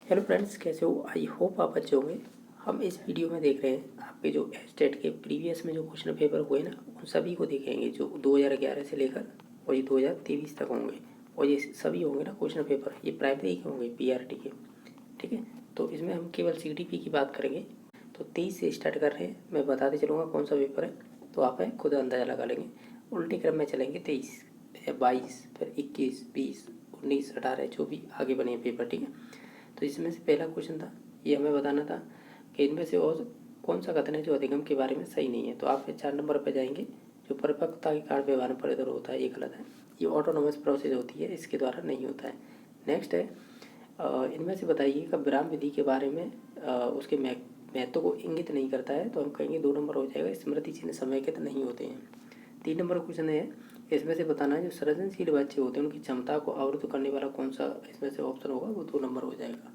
Hello friends, कैसे हो? I hope आप अच्छे होंगे। हम इस वीडियो में देख रहे हैं आपके जो स्टेट के प्रीवियस में जो क्वेश्चन पेपर हुए ना, उन सभी को देखेंगे जो 2011 से लेकर और ये 2023 तक होंगे। और ये सभी होंगे ना क्वेश्चन पेपर, ये प्राइमरी के होंगे, पीआरटी के। ठीक है, तो इसमें हम केवल सीटीपी की बात करेंगे। तो 23 से स्टार्ट कर रहे हैं, मैं बताते चलूँगा कौन सा पेपर है, तो आप खुद अंदाज़ा लगा लेंगे। उल्टे क्रम में चलेंगे, 23 या 22, फिर 21, 20, 19, 18 जो भी आगे बने पेपर। ठीक है, तो इसमें से पहला क्वेश्चन था, ये हमें बताना था कि इनमें से और कौन सा कथन है जो अधिगम के बारे में सही नहीं है। तो आप 4 नंबर पर जाएंगे, जो परिपक्वता के कारण व्यवहार में परिवर्तन होता है, ये गलत है। ये ऑटोनोमस प्रोसेस होती है, इसके द्वारा नहीं होता है। नेक्स्ट है, इनमें से बताइए कि विराम विधि के बारे में उसके महत्व को इंगित नहीं करता है, तो हम कहेंगे 2 नंबर हो जाएगा। स्मृति चिन्ह समेकित नहीं होते हैं। 3 नंबर क्वेश्चन है, इसमें से बताना है जो सृजनशील बच्चे होते हैं उनकी क्षमता को अवरुद्ध करने वाला कौन सा इसमें से ऑप्शन होगा, वो 2 नंबर हो जाएगा।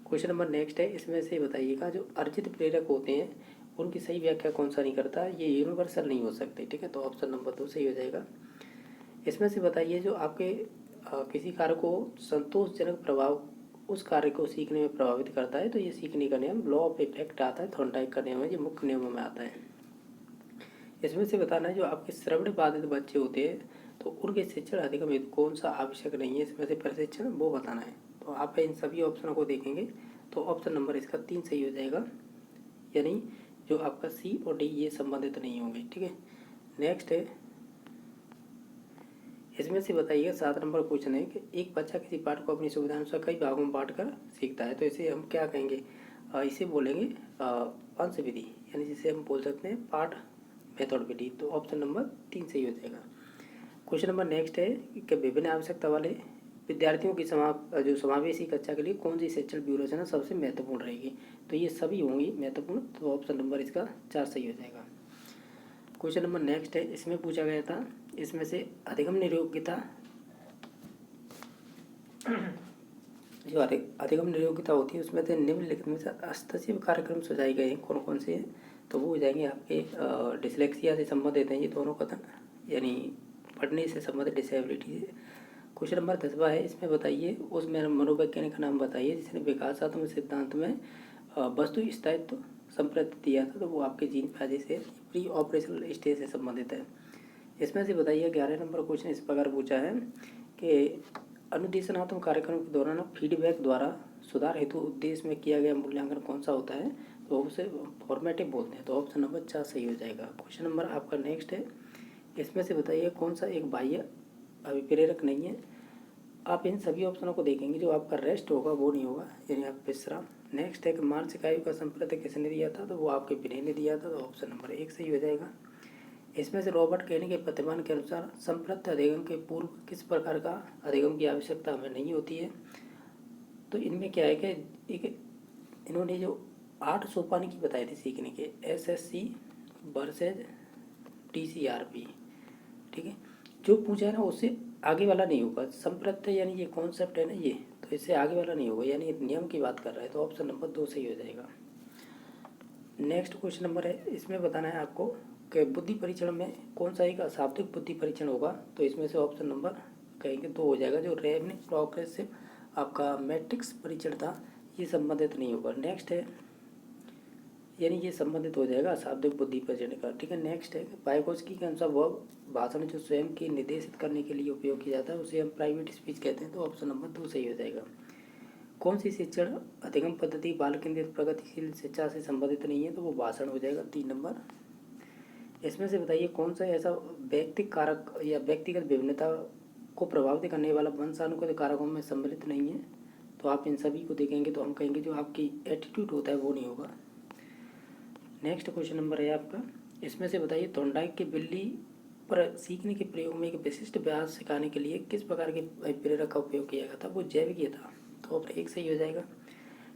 क्वेश्चन नंबर नेक्स्ट है, इसमें से बताइएगा जो अर्जित प्रेरक होते हैं उनकी सही व्याख्या कौन सा नहीं करता, ये यूनिवर्सल नहीं हो सकते। ठीक है, तो ऑप्शन नंबर 2 सही हो जाएगा। इसमें से बताइए जो आपके किसी कार्य को संतोषजनक प्रभाव उस कार्य को सीखने में प्रभावित करता है, तो ये सीखने का नियम लॉ ऑफ इफेक्ट आता है, थॉर्नडाइक का नियम है, ये मुख्य नियमों में आता है। इसमें से बताना है जो आपके श्रवण बाधित बच्चे होते हैं तो उनके शिक्षण अधिगम हेतु कौन सा आवश्यक नहीं है, इसमें से प्रशिक्षण वो बताना है। तो आप इन सभी ऑप्शनों को देखेंगे तो ऑप्शन नंबर इसका 3 सही हो जाएगा, यानी जो आपका सी और डी ये संबंधित नहीं होंगे। ठीक है, नेक्स्ट है, इसमें से बताइए 7 नंबर क्वेश्चन है कि एक बच्चा किसी पाठ को अपनी सुविधा अनुसार कई भागों में बांट कर सीखता है, तो इसे हम क्या कहेंगे? इसे बोलेंगे अंश विधि, यानी जिसे हम बोल सकते हैं पाठ मेथड विधि। तो ऑप्शन नंबर 3 सही हो जाएगा। क्वेश्चन नंबर नेक्स्ट है कि विभिन्न आवश्यकता वाले विद्यार्थियों की जो समावेशी कक्षा के लिए कौन सी शिक्षण व्यूहरचना सबसे महत्वपूर्ण रहेगी, तो ये सभी होंगी महत्वपूर्ण, तो ऑप्शन नंबर इसका 4 सही हो जाएगा। क्वेश्चन नंबर नेक्स्ट है, इसमें पूछा गया था इसमें से अधिगम नियोग्यता जो अधिगम नियोग्यता होती है उसमें से निम्नलिखित में से हस्तक्षेप कार्यक्रम सुझाए गए हैं, कौन कौन से हैं, तो वो हो जाएंगे आपके डिसलेक्सिया से संबंधित हैं ये दोनों कथन, यानी पढ़ने से संबंधित डिसेबिलिटी से। क्वेश्चन नंबर 10वां है, इसमें बताइए उस मनोवैज्ञानिक का नाम बताइए जिसने विकासात्मक सिद्धांत में वस्तु स्थायित्व संप्रति दिया था, तो वो आपके जीन फायदे से प्री ऑपरेशनल स्टेज से संबंधित है। इसमें से बताइए 11 नंबर क्वेश्चन इस प्रकार पूछा है कि अनुदेशनात्मक कार्यक्रम के दौरान फीडबैक द्वारा सुधार हेतु उद्देश्य में किया गया मूल्यांकन कौन सा होता है, तो उसे फॉर्मेटिव बोलते हैं, तो ऑप्शन नंबर 4 सही हो जाएगा। क्वेश्चन नंबर आपका नेक्स्ट है, इसमें से बताइए कौन सा एक बाह्य अभिप्रेरक नहीं है। आप इन सभी ऑप्शनों को देखेंगे, जो आपका रेस्ट होगा वो नहीं होगा, यानी आप विश्राम। नेक्स्ट है कि मानसिक आयु का संप्रति किसने दिया था, तो वो आपके विनय ने दिया था, तो ऑप्शन नंबर 1 सही हो जाएगा। इसमें से रॉबर्ट केनी के प्रतिमान के अनुसार संप्रत्य अधिगम के पूर्व किस प्रकार का अधिगम की आवश्यकता हमें नहीं होती है, तो इनमें क्या है कि एक इन्होंने जो 8 सोपान की बताई थी सीखने के, SSC वर्सेज TCRP। ठीक है, जो पूछा है ना उससे आगे वाला नहीं होगा, संप्रत्य यानी ये कॉन्सेप्ट है ना ये, तो इससे आगे वाला नहीं होगा, यानी नियम की बात कर रहा है, तो ऑप्शन नंबर 2 सही हो जाएगा। नेक्स्ट क्वेश्चन नंबर है, इसमें बताना है आपको कि बुद्धि परीक्षण में कौन सा एक अशाब्दिक बुद्धि परीक्षण होगा, तो इसमें से ऑप्शन नंबर कहेंगे 2 हो जाएगा। जो रेमनी प्रोग्रेसिव आपका मैट्रिक्स परीक्षण था ये संबंधित नहीं होगा। नेक्स्ट है, यानी ये संबंधित हो जाएगा अशाब्दिक बुद्धि परीक्षण का। ठीक है, नेक्स्ट है वाइगोत्स्की के अनुसार वह भाषण जो स्वयं की निर्देशित करने के लिए उपयोग किया जाता है उसे हम प्राइवेट स्पीच कहते हैं, तो ऑप्शन नंबर 2 सही हो जाएगा। कौन सी शिक्षण अधिगम पद्धति बाल केंद्रित प्रगतिशील शिक्षा से संबंधित नहीं है, तो वो भाषण हो जाएगा 3 नंबर। इसमें से बताइए कौन सा ऐसा व्यक्तिगत कारक या व्यक्तिगत विभिन्नता को प्रभावित करने वाला वंशानुगत कारकों में सम्मिलित नहीं है, तो आप इन सभी को देखेंगे तो हम कहेंगे जो आपकी एटीट्यूड होता है वो नहीं होगा। नेक्स्ट क्वेश्चन नंबर है आपका, इसमें से बताइए थॉर्नडाइक की बिल्ली पर सीखने के प्रयोग में एक विशिष्ट अभ्यास सिखाने के लिए किस प्रकार के प्रेरक का उपयोग किया गया था, वो जैविक था, तो ऑप्शन 1 सही हो जाएगा।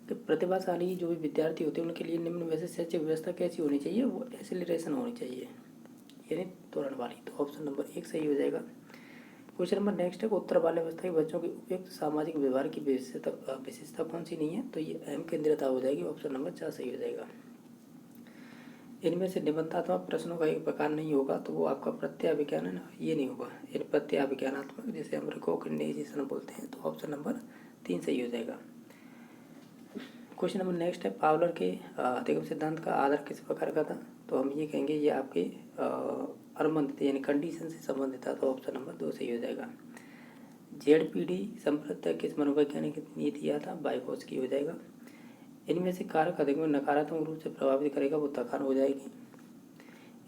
कि प्रतिभाशाली जो भी विद्यार्थी होते हैं उनके लिए निम्न में से शैक्षिक व्यवस्था कैसी होनी चाहिए, वो एक्सेलरेशन होनी चाहिए, यानी त्वरण वाली, तो ऑप्शन नंबर 1 सही हो जाएगा। क्वेश्चन नंबर नेक्स्ट है उत्तर वाले अवस्था के बच्चों के उपयुक्त सामाजिक व्यवहार की विशेषता कौन सी नहीं है, तो ये अहम केंद्रियता हो जाएगी, ऑप्शन नंबर 4 सही हो जाएगा। इनमें से निबंधात्मक प्रश्नों का एक प्रकार नहीं होगा, तो वो आपका प्रत्याभिज्ञान है ना, ये नहीं होगा, यानी प्रत्याभिज्ञानात्मक जिसे हम रिकॉग्निशन बोलते हैं, तो ऑप्शन नंबर 3 सही हो जाएगा। क्वेश्चन नंबर नेक्स्ट है, पावलर के अधिगम सिद्धांत का आधार किस प्रकार का था? तो हम ये कहेंगे ये आपके अनुबंधित यानी कंडीशन से संबंधित था, तो ऑप्शन नंबर 2 सही हो जाएगा। जेडपीडी संप्रदाय किस मनोवैज्ञानिक ने दिया था? बाइकोस्की हो जाएगा। इनमें से कारक अधिगम में नकारात्मक रूप से प्रभावित करेगा, वो तखान हो जाएगी।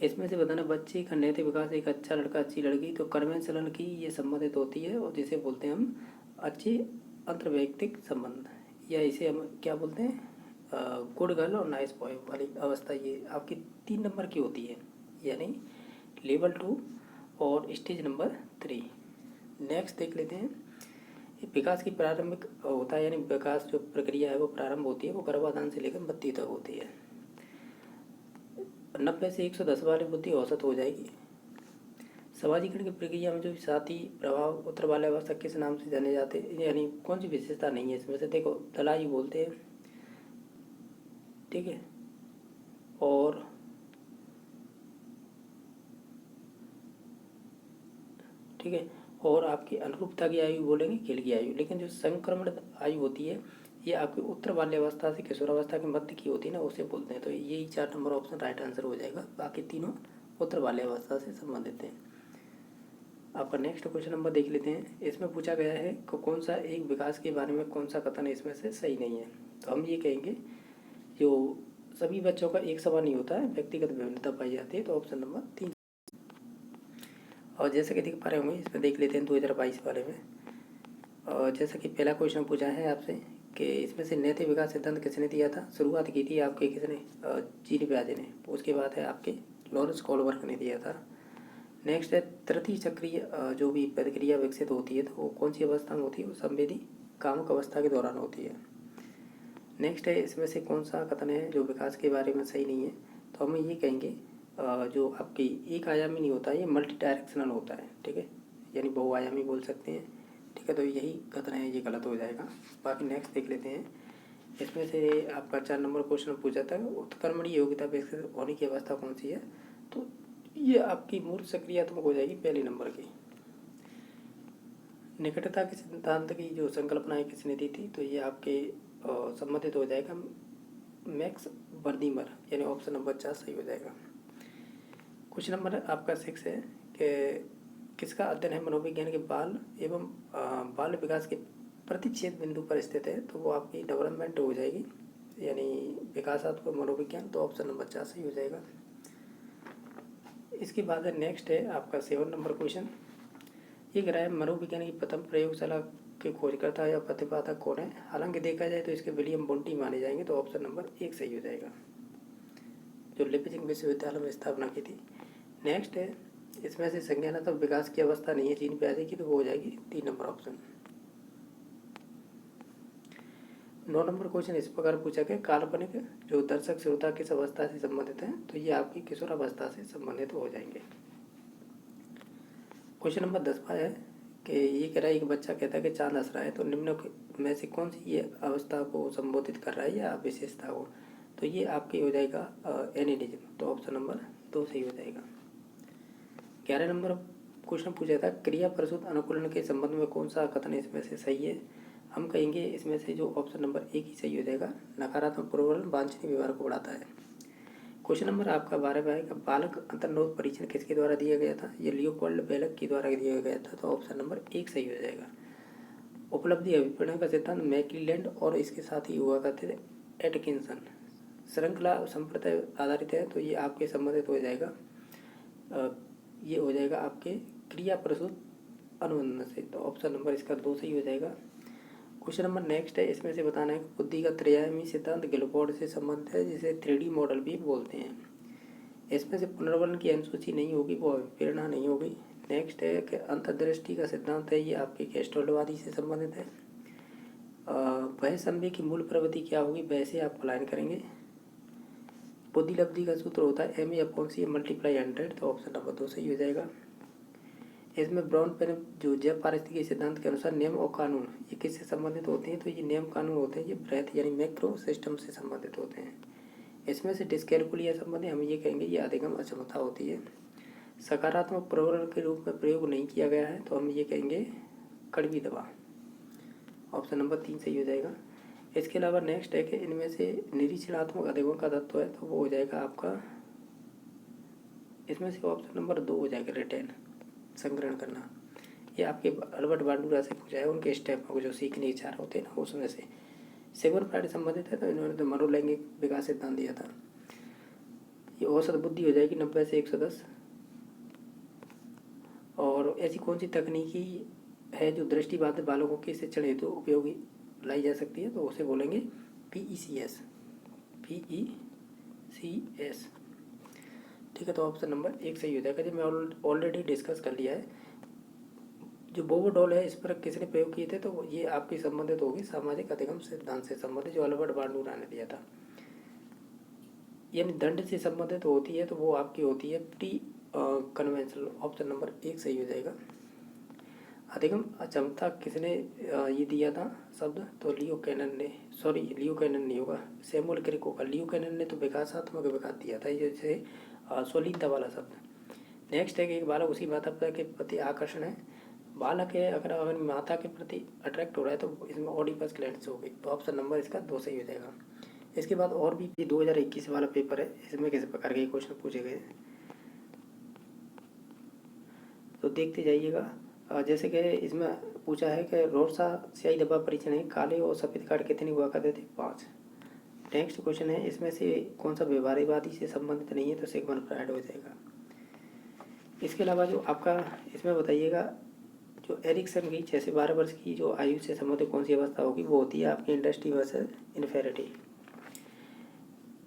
इसमें से बताना बच्चे का नैतिक विकास, एक अच्छा लड़का अच्छी लड़की, तो कन्वेंशनल की ये संबंधित होती है और जिसे बोलते हैं हम अच्छे अंतर्वैयक्तिक संबंध, या इसे हम क्या बोलते हैं गुड गर्ल और नाइस बॉय वाली अवस्था। ये आपकी 3 नंबर की होती है, यानी लेवल 2 और स्टेज नंबर 3। नेक्स्ट देख लेते हैं, विकास की प्रारंभिक होता है, यानी विकास जो प्रक्रिया है वो प्रारंभ होती है, वो गर्भाधान से लेकर मृत्यु तक होती है। 90 से 110 वाली बुद्धि औसत हो जाएगी। समाजीकरण की प्रक्रिया में जो साथी प्रभाव उत्तर वाले अवस्था किस नाम से जाने जाते हैं, यानी कौन सी विशेषता नहीं है इसमें से? देखो, दलाई बोलते हैं, ठीक है, और ठीक है, और आपकी अनुरूपता की आयु बोलेंगे, खेल की आयु। लेकिन जो संक्रमण आयु होती है ये आपकी उत्तर बाल्य अवस्था से किशोरावस्था के मध्य की होती है ना, उसे बोलते हैं। तो यही 4 नंबर ऑप्शन राइट आंसर हो जाएगा, बाकी तीनों उत्तर बाल्य अवस्था से संबंधित हैं। आपका नेक्स्ट क्वेश्चन नंबर देख लेते हैं। इसमें पूछा गया है कि कौन सा एक विकास के बारे में कौन सा कथन इसमें से सही नहीं है? तो हम ये कहेंगे जो सभी बच्चों का एक समान नहीं होता है, व्यक्तिगत विभिन्नता पाई जाती है, तो ऑप्शन नंबर 3। और जैसे कि देख पा रहे होंगे, इसमें देख लेते हैं 2022 वाले में। और जैसा कि पहला क्वेश्चन पूछा है आपसे कि इसमें से नैतिक विकास सिद्धांत किसने दिया था? शुरुआत की थी आपके किसने? जीन पियाजे ने। उसके बाद है आपके लॉरेंस कोहलबर्ग ने दिया था। नेक्स्ट है तृतीय चक्रीय जो भी प्रतिक्रिया विकसित होती है तो वो कौन सी अवस्था में होती है? वो संवेदी कामुक अवस्था के दौरान होती है। नेक्स्ट है इसमें से कौन सा कथन है जो विकास के बारे में सही नहीं है? तो हम ये कहेंगे जो आपकी एक आयामी नहीं होता, ये मल्टी डायरेक्शनल होता है, ठीक है, यानी बहुआयामी बोल सकते हैं, ठीक है। तो यही कथन है, ये गलत हो जाएगा। बाकी नेक्स्ट देख लेते हैं। इसमें से आपका 4 नंबर क्वेश्चन पूछा था, उत्क्रमणीय योग्यता विकसित होने की अवस्था कौन सी है? तो ये आपकी मूर्त सक्रियात्मक हो जाएगी, पहले नंबर की। निकटता के सिद्धांत की जो संकल्पनाएं किसने दी थी? तो ये आपके संबंधित हो जाएगा मैक्स बर्नीमर, यानी ऑप्शन नंबर 4 सही हो जाएगा। क्वेश्चन नंबर आपका 6 है कि किसका अध्ययन है मनोविज्ञान के बाल एवं बाल विकास के प्रतिच्छेद बिंदु पर स्थित है? तो वो आपकी डेवलपमेंट हो जाएगी, यानी विकासात्मक मनोविज्ञान, तो ऑप्शन नंबर 4 सही हो जाएगा। इसके बाद नेक्स्ट है आपका 7 नंबर क्वेश्चन। ये कह रहा है मनोविज्ञान की प्रथम प्रयोगशाला के खोजकर्ता या प्रतिपादक कौन है? हालांकि देखा जाए तो इसके विलियम बोंटी माने जाएंगे, तो ऑप्शन नंबर 1 सही हो जाएगा, जो लिपजिंग विश्वविद्यालय में स्थापना की थी। नेक्स्ट है इसमें से संज्ञानात्मक विकास की अवस्था नहीं है जीन पियाजे की, तो वो हो जाएगी 3 नंबर ऑप्शन। 9 नंबर क्वेश्चन इस प्रकार पूछा गया, काल्पनिक जो दर्शक श्रोता किस अवस्था से संबंधित है? तो ये आपकी किशोरावस्था से संबंधित हो जाएंगे। क्वेश्चन नंबर 10 है कि ये कह रहा है एक बच्चा कहता है कि चांद हंस रहा है, तो निम्न में से कौन सी ये अवस्था को संबोधित कर रहा है या विशेषता को? तो ये आपकी हो जाएगा एनिलिज्म, तो ऑप्शन नंबर 2 सही हो जाएगा। 11 नंबर क्वेश्चन पूछा था, क्रिया प्रसूत अनुकूलन के संबंध में कौन सा कथन इसमें से सही है? हम कहेंगे इसमें से जो ऑप्शन नंबर 1 ही सही हो जाएगा, नकारात्मक पूर्ववलन वांछनीय व्यवहार को बढ़ाता है। क्वेश्चन नंबर आपका 12 में आएगा, बालक अंतर्निहित परीक्षण किसके द्वारा दिया गया था? ये लियोपोल्ड बेलक के द्वारा दिया गया था, तो ऑप्शन नंबर 1 सही हो जाएगा। उपलब्धि अभिप्रेरण का सिद्धांत मैकलीलैंड और इसके साथ ही हुआ करते थे एटकिंसन। श्रृंखला संप्रदाय आधारित है, तो ये आपके संबंधित हो जाएगा, ये हो जाएगा आपके क्रिया प्रसूत अनुबंधन से, तो ऑप्शन नंबर इसका 2 सही हो जाएगा। क्वेश्चन नंबर नेक्स्ट है, इसमें से बताना है कि बुद्धि का त्रयायामी सिद्धांत गिलफोर्ड से संबंधित है, जिसे 3D मॉडल भी बोलते हैं। इसमें से पुनर्वलन की अनुसूची नहीं होगी, वो अभिप्रेरणा नहीं होगी। नेक्स्ट है कि अंतर्दृष्टि का सिद्धांत है, ये आपके गेस्टोल्टवादी से संबंधित है। वह संवेग की मूल प्रवृत्ति क्या होगी, वैसे आप पलायन करेंगे। बुद्धि लब्धि का सूत्र होता है MA/C × 100, तो ऑप्शन नंबर 2 सही हो जाएगा। इसमें ब्राउन पेन जो जैव पारिस्थितिकी सिद्धांत के अनुसार नियम और कानून ये किससे संबंधित होते हैं? तो ये नियम कानून होते हैं, ये बृहत यानी मैक्रो सिस्टम से संबंधित होते हैं। इसमें से डिस्कैलकुलिया संबंधी हम ये कहेंगे ये अधिगम अक्षमता होती है। सकारात्मक प्रवरण के रूप में प्रयोग नहीं किया गया है, तो हम ये कहेंगे कड़वी दवा, ऑप्शन नंबर 3 सही हो जाएगा। इसके अलावा नेक्स्ट है कि इनमें से निरीक्षणात्मक अधिगम का तत्व है, तो वो हो जाएगा आपका, इसमें से ऑप्शन नंबर 2 हो जाएगा, रिटेन, संग्रहण करना। ये आपके अल्बर्ट बांडुरा से पूछा है, उनके स्टेप को जो सीखने के चार होते हैं ना, उसमें से सिगमंड फ्राइड संबंधित है, तो इन्होंने तो मनोलैंगिक विकास सिद्धांत दिया था। ये औसत बुद्धि हो जाएगी 90 से 110। और ऐसी कौन सी तकनीकी है जो दृष्टिबाधित बालकों के शिक्षण हेतु उपयोगी लाई जा सकती है, तो उसे बोलेंगे PECS, PECS। ठीक है, तो ऑप्शन नंबर 1 सही हो जाएगा। जब मैं ऑलरेडी डिस्कस कर लिया है, जो बोबो डॉल है इस पर किसने प्रयोग किए थे, तो ये आपकी संबंधित होगी सामाजिक अधिगम सिद्धांत से संबंधित, जो अल्बर्ट बांडुरा ने दिया था। यानी दंड से संबंधित होती है, तो वो आपकी होती है प्री कन्वेंशनल। ऑप्शन नंबर 1 सही हो जाएगा। अधिगम अक्षमता किसने ये दिया था शब्द, तो लियो कैनन ने, सॉरी लियो कैनन नहीं होगा, सैमुअल क्रिक होगा। लियो कैनन ने तो विकासात्मक विकास दिया था, जैसे स्वलीनता वाला शब्द। नेक्स्ट है कि एक बालक उसी माता पिता के प्रति आकर्षण है, बालक है अगर अपनी माता के प्रति अट्रैक्ट हो रहा है, तो इसमें ऑडिपस ग्लैंड्स होगी, तो ऑप्शन नंबर इसका 2 सही हो जाएगा। इसके बाद और भी 2021 वाला पेपर है, इसमें किस प्रकार के क्वेश्चन पूछे गए तो देखते जाइएगा। जैसे कि इसमें पूछा है कि रोडसा स्याही डब्बा परीक्षण है, काले और सफ़ेद कार्ड कितने हुआ करते थे, 5। नेक्स्ट क्वेश्चन है, इसमें से कौन सा व्यवहारिकवादी से संबंधित नहीं है, तो सिगमंड फ्राइड हो जाएगा। इसके अलावा जो आपका इसमें बताइएगा, जो एरिक्सन की 6 से 12 वर्ष की जो आयु से संबंधित कौन सी अवस्था होगी, वो होती है आपकी इंडस्ट्री वर्सेस इन्फेरिटी।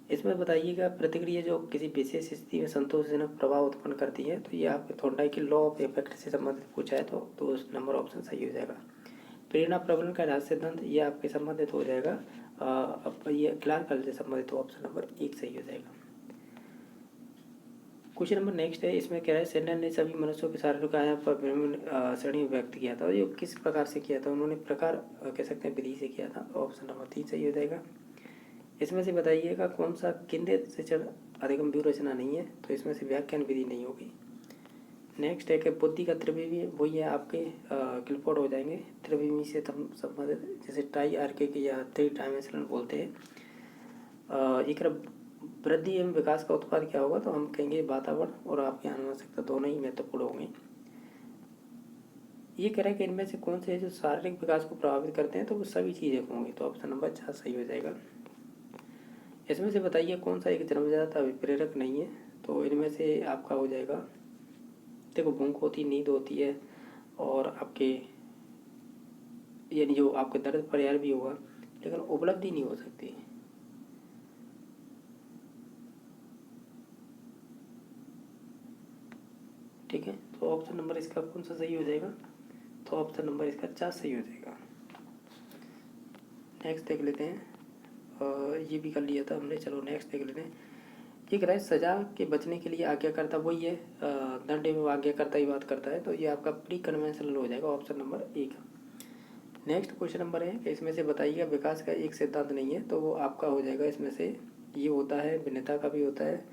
इसमें बताइएगा प्रतिक्रिया जो किसी विशेष स्थिति में संतोषजनक प्रभाव उत्पन्न करती है, तो ये आपके थॉर्नडाइक की लॉ ऑफ इफेक्ट से संबंधित पूछा है, तो उस नंबर ऑप्शन सही हो जाएगा। प्रेरणा प्रबलन का राज सिद्धांत ये आपके संबंधित हो जाएगा, ये क्लार्क से संबंधित, ऑप्शन नंबर 1 सही हो जाएगा। क्वेश्चन नंबर नेक्स्ट है, इसमें क्या है, सेंडन ने सभी मनुष्यों के शारीरिक आयाम पर विभिन्न श्रेणी में व्यक्त किया था, ये किस प्रकार से किया था, उन्होंने प्रकार कह सकते हैं विधि से किया था, ऑप्शन नंबर 3 सही हो जाएगा। इसमें से बताइएगा कौन सा केंद्रित शिक्षण अधिगम व्यूह रचना नहीं है, तो इसमें से व्याख्यान विधि नहीं होगी। नेक्स्ट है कि बुद्धि का त्रिविमी वही है आपके क्लिफोर्ड हो जाएंगे, त्रिविमी से संबंधित, जैसे ट्राई आर्किक या 3 डायमेंशनल बोलते हैं। एक वृद्धि एवं विकास का उत्पाद क्या होगा, तो हम कहेंगे वातावरण और आपकी आनुवंशिकता दोनों ही महत्वपूर्ण होंगे। ये कह रहा है कि इनमें से कौन से जो शारीरिक विकास को प्रभावित करते हैं, तो वो सभी चीज़ें होंगी, तो ऑप्शन नंबर 4 सही हो जाएगा। इसमें से बताइए कौन सा एक जन्मजात अभिप्रेरक नहीं है, तो इनमें से आपका हो जाएगा, देखो भूख होती, नींद होती है, और आपके यानी जो आपके दर्द परिहार भी होगा, लेकिन उपलब्धि नहीं हो सकती। ठीक है, तो ऑप्शन नंबर इसका कौन सा सही हो जाएगा, तो ऑप्शन नंबर इसका 4 सही हो जाएगा। नेक्स्ट देख लेते हैं, ये भी कर लिया था हमने, चलो नेक्स्ट देख लेते हैं। ये कह रहा है सजा के बचने के लिए आज्ञाकर्ता वही है, दंड एवं आज्ञाकर्ता ही बात करता है, तो ये आपका प्री कन्वेंशनल हो जाएगा, option number 1। Next question number है कि इसमें से बताइएगा विकास का एक सिद्धांत नहीं है, तो वो आपका हो जाएगा, इसमें से ये होता है भिन्नता का भी होता है,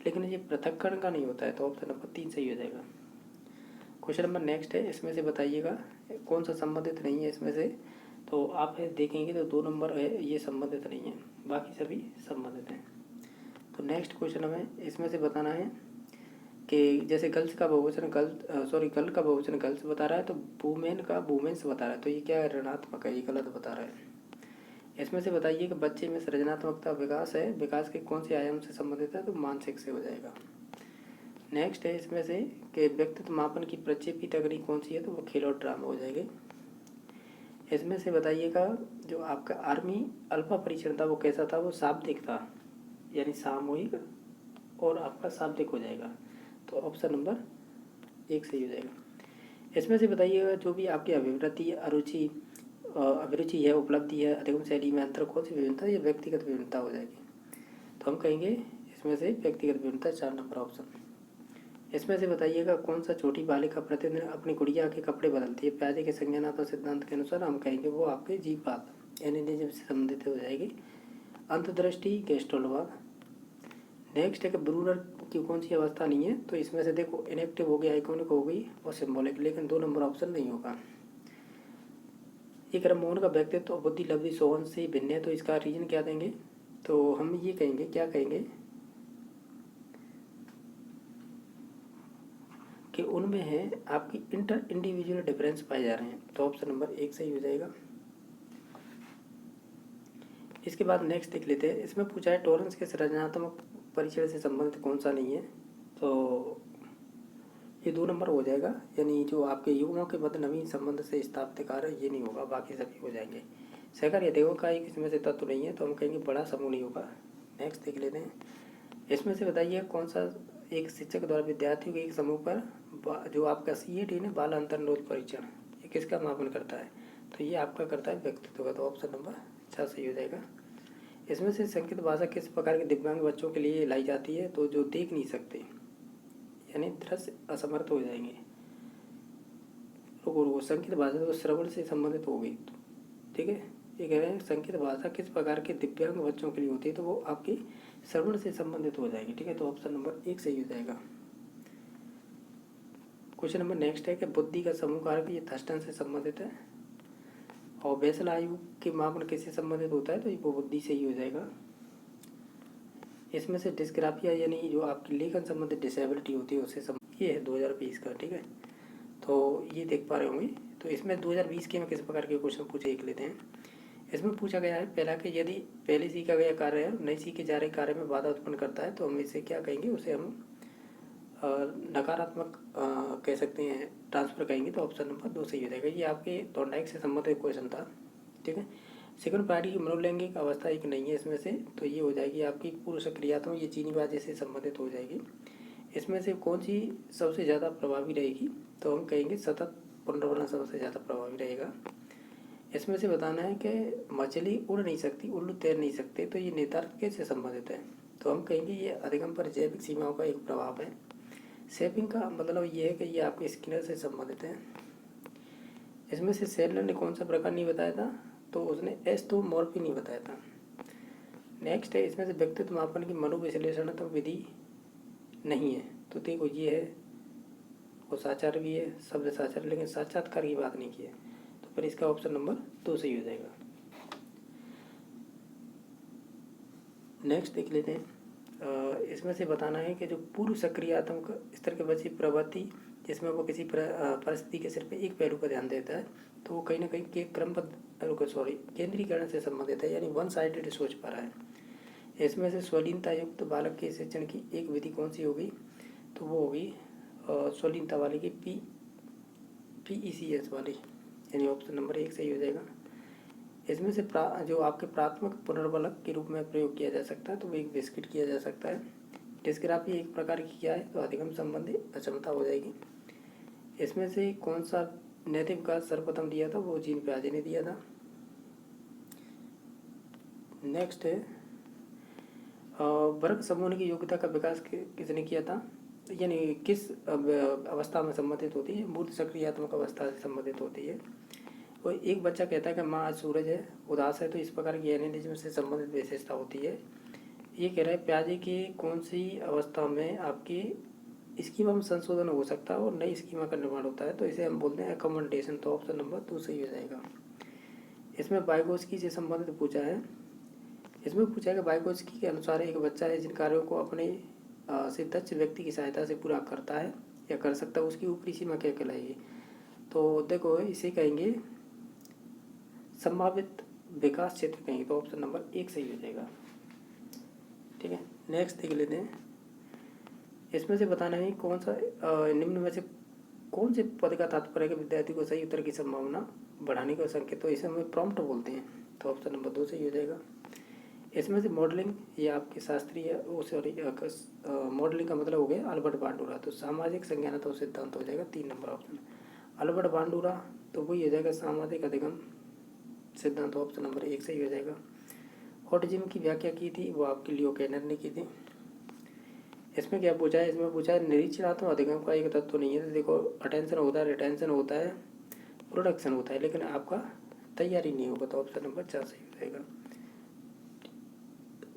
लेकिन ये पृथक्करण का नहीं होता है, तो ऑप्शन नंबर 3 सही हो जाएगा। क्वेश्चन नंबर नेक्स्ट है, इसमें से बताइएगा कौन सा संबंधित नहीं है इसमें से, तो आप देखेंगे तो 2 नंबर है ये संबंधित नहीं है, बाकी सभी संबंधित हैं। तो नेक्स्ट क्वेश्चन हमें इसमें से बताना है कि जैसे गर्ल्स का बहुवचन गर्ल का बहुवचन गर्ल्स बता रहा है, तो वुमेन का वुमेन्स बता रहा है, तो ये क्या है, ऋणात्मक है, ये गलत बता रहा है। इसमें से बताइए कि बच्चे में सृजनात्मकता विकास है, विकास के कौन से आयाम से संबंधित है, तो मानसिक से हो जाएगा। नेक्स्ट है इसमें से कि व्यक्तित्व मापन की प्रक्षेपी तकनीक कौन सी है, तो वो खेल और ड्रामा हो जाएगी। इसमें से बताइएगा जो आपका आर्मी अल्फा परीक्षण था वो कैसा था, वो शाब्दिक था, यानी सामूहिक और आपका शाब्दिक हो जाएगा, तो ऑप्शन नंबर 1 सही हो जाएगा। इसमें से बताइएगा जो भी आपकी अभिवृत्ति अभिरुचि है, उपलब्धि है, अधिगम शैली में अंतर कौन सी विभिन्नता, ये व्यक्तिगत विभिन्नता हो जाएगी, तो हम कहेंगे इसमें से व्यक्तिगत विभिन्नता 4 नंबर ऑप्शन। इसमें से बताइएगा कौन सा छोटी बालिका प्रतिदिन अपनी गुड़िया के कपड़े बदलती है, प्याजे के संज्ञानात्मक सिद्धांत के अनुसार, हम कहेंगे वो आपके जीववाद एनिनिज्म से संबंधित हो जाएगी। अंतर्दृष्टि गेस्टोलवाद। नेक्स्ट है कि ब्रूनर की कौन सी अवस्था नहीं है, तो इसमें से देखो इनेक्टिव हो गई, आइकॉनिक हो गई और सिम्बॉलिक, लेकिन 2 नंबर ऑप्शन नहीं होगा। ये कह रहा मोहन का व्यक्तित्व तो बुद्धि लब्धि सोहन से भिन्न है, तो इसका रीजन क्या देंगे, तो हम ये कहेंगे, क्या कहेंगे कि उनमें है आपकी इंटर इंडिविजुअल डिफरेंस पाए जा रहे हैं, तो ऑप्शन नंबर 1 सही हो जाएगा। इसके बाद नेक्स्ट देख लेते हैं। इसमें पूछा है टॉरंस के संरचनात्मक परीक्षण से संबंधित कौन सा नहीं है, तो ये 2 नंबर हो जाएगा, यानी जो आपके युग्मों के मध्य नवीन संबंध से स्थापित कार्य ये नहीं होगा, बाकी सभी हो जाएंगे। सहकार या देवों का एक इसमें से तत्व नहीं है, तो हम कहेंगे बड़ा समूह नहीं होगा। नेक्स्ट देख लेते हैं। इसमें से बताइए कौन सा एक शिक्षक द्वारा विद्यार्थियों के एक समूह पर जो आपका CAT है बाल अंतर्निरोध परीक्षण, ये किसका मापन करता है, तो ये आपका करता है व्यक्तित्व का, तो ऑप्शन नंबर 6 सही हो जाएगा। इसमें से संकेत भाषा किस प्रकार के दिव्यांग बच्चों के लिए लाई जाती है, तो जो देख नहीं सकते यानी दृश्य असमर्थ हो जाएंगे। रुको संकेत भाषा तो श्रवण से संबंधित हो गई, ठीक है। ये कह रहे हैं संकेत भाषा किस प्रकार के दिव्यांग बच्चों के लिए होती है, तो वो आपकी श्रवण से संबंधित हो जाएगी, ठीक है, तो ऑप्शन नंबर 1 सही हो जाएगा। क्वेश्चन नंबर नेक्स्ट है कि बुद्धि का समूह कारक ये थर्स्टन से संबंधित है, और बेसल आयु के मापन किससे संबंधित होता है, तो ये बुद्धि से ही हो जाएगा। इसमें से डिस्ग्राफिया यानी जो आपकी लेखन संबंधित डिसेबिलिटी होती है उससे ये है 2020 का, ठीक है, तो ये देख पा रहे होंगे। तो इसमें 2020 के में किस प्रकार के क्वेश्चन पूछे देख लेते हैं। इसमें पूछा गया है पहला कि यदि पहले सीखा गया कार्य है नहीं सीखे जा रहे कार्य में बाधा उत्पन्न करता है, तो हम इसे क्या कहेंगे, उसे हम नकारात्मक कह सकते हैं, ट्रांसफर कहेंगे, तो ऑप्शन नंबर 2 सही हो जाएगा। ये आपके थॉर्नडाइक से संबंधित क्वेश्चन था, ठीक है। सेकंड पार्टी की मनोलैंगिक अवस्था एक नहीं है इसमें से, तो ये हो जाएगी आपकी पूर्व सक्रियात्मक, ये चीनीबाजी से संबंधित हो जाएगी। इसमें से कौन सी सबसे ज़्यादा प्रभावी रहेगी, तो हम कहेंगे सतत पुनर्वलन सबसे ज़्यादा प्रभावी रहेगा। इसमें से बताना है कि मछली उड़ नहीं सकती, उल्लू तैर नहीं सकते, तो ये नेतृत्व कैसे संबंधित है, तो हम कहेंगे ये अधिगम पर जैविक सीमाओं का एक प्रभाव है। शेपिंग का मतलब ये है कि ये आपके स्किनर से संबंधित है। इसमें से सेलर ने कौन सा प्रकार नहीं बताया था, तो उसने एस्टोमॉर्फी नहीं बताया था। नेक्स्ट है इसमें से व्यक्तित्व मापन की मनोविश्लेषणात्मक विधि नहीं है, तो देखो ये है वो साचार भी है, शब्द साचार, लेकिन साक्षात्कार की बात नहीं की है, तो फिर इसका ऑप्शन नंबर 2 सही हो जाएगा। नेक्स्ट देख लेते हैं। इसमें से बताना है कि जो पूर्व सक्रियात्मक स्तर के बच्चे प्रवृत्ति जिसमें वो किसी परिस्थिति के सिर्फ एक पहलू पर ध्यान देता है, तो वो कहीं ना कहीं के केंद्रीकरण से संबंधित है, यानी वन साइडेड सोच पा रहा है। इसमें से स्वलीनता युक्त बालक के शिक्षण की एक विधि कौन सी होगी, तो वो होगी स्वलीनता वाली की PECS वाली, यानी ऑप्शन नंबर 1 सही हो जाएगा। इसमें से जो आपके प्राथमिक पुनर्बलक के रूप में प्रयोग किया जा सकता है, तो वो एक बिस्किट किया जा सकता है। डिस्ग्राफी एक प्रकार की क्या है, तो अधिगम संबंधी अक्षमता हो जाएगी। इसमें से कौन सा नैतिक विकास सर्वप्रथम दिया था, वो जीन पियाजे ने दिया था। नेक्स्ट है वर्ग समूह की योग्यता का विकास किसने किया था, यानी किस अवस्था में संबंधित होती है, मूर्त सक्रियात्मक अवस्था से संबंधित होती है। और एक बच्चा कहता है कि माँ आज सूरज है, उदास है, तो इस प्रकार की एनिलिज्म से संबंधित विशेषता होती है। ये कह रहा है प्याजे की कौन सी अवस्था में आपकी स्कीमा में संशोधन हो सकता है और नई स्कीमा का निर्माण होता है, तो इसे हम बोलते हैं अकोमोडेशन, तो ऑप्शन नंबर 2 सही हो जाएगा। इसमें वाइगोत्स्की से संबंधित पूछा है। इसमें पूछा है कि वाइगोत्स्की के अनुसार एक बच्चा है जिन कार्यों को अपने से दक्ष व्यक्ति की सहायता से पूरा करता है या कर सकता है, उसकी ऊपरी सीमा क्या कहलाएगी, तो देखो इसे कहेंगे संभावित विकास क्षेत्र कहेंगे, तो ऑप्शन नंबर 1 सही हो जाएगा, ठीक है। नेक्स्ट देख लेते हैं। इसमें से बताना है कौन सा निम्न में से कौन से पद का तात्पर्य है कि विद्यार्थी को सही उत्तर की संभावना बढ़ाने का संकेत, तो इसे हम प्रॉम्प्ट बोलते हैं, तो ऑप्शन नंबर 2 सही हो जाएगा। इसमें से मॉडलिंग ये आपके शास्त्रीय मॉडलिंग का मतलब हो गया अल्बर्ट बांडुरा, तो सामाजिक संज्ञानात्मक सिद्धांत हो जाएगा 3 नंबर ऑप्शन। अल्बर्ट बांडुरा तो वही हो जाएगा सामाजिक अधिगम सिद्धांत, ऑप्शन नंबर 1 सही हो जाएगा। ऑटिज्म की व्याख्या की थी वो आपके लियो कैनर ने की थी। इसमें क्या पूछा है, इसमें पूछा है निरीक्षणात्मक अधिगम का एक तत्व नहीं है, तो देखो अटेंशन होता है, रिटेंशन होता है, प्रोडक्शन होता है, लेकिन आपका तैयारी नहीं होगा, तो ऑप्शन नंबर 4 सही हो जाएगा।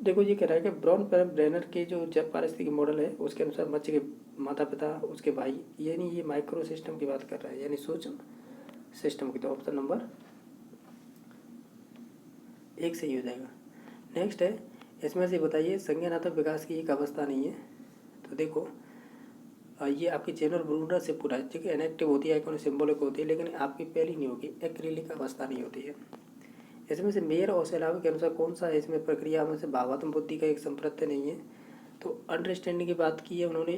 देखो ये कह रहा है कि ब्राउन ब्रेनर के जो जब पारिस्थितिकी मॉडल है उसके अनुसार बच्चे के माता पिता उसके भाई, यानी ये माइक्रो सिस्टम की बात कर रहा है, यानी सूक्ष्म सिस्टम की, तो ऑप्शन नंबर एक सही हो जाएगा। नेक्स्ट है, इसमें से बताइए संज्ञानात्मक विकास की एक अवस्था नहीं है। तो देखो ये आपकी चैनल ब्रूडर से पूरा है, ठीक है। इनएक्टिव होती है, आइकॉनिक सिंबॉलिक होती है, लेकिन आपकी पहली नहीं होगी, एक्रिलिक अवस्था नहीं होती है। इसमें से मेयर और सेलावी के अनुसार कौन सा है इसमें प्रक्रिया में से भावात्मक बुद्धि का एक संप्रत्य नहीं है। तो अंडरस्टैंडिंग की बात की है उन्होंने,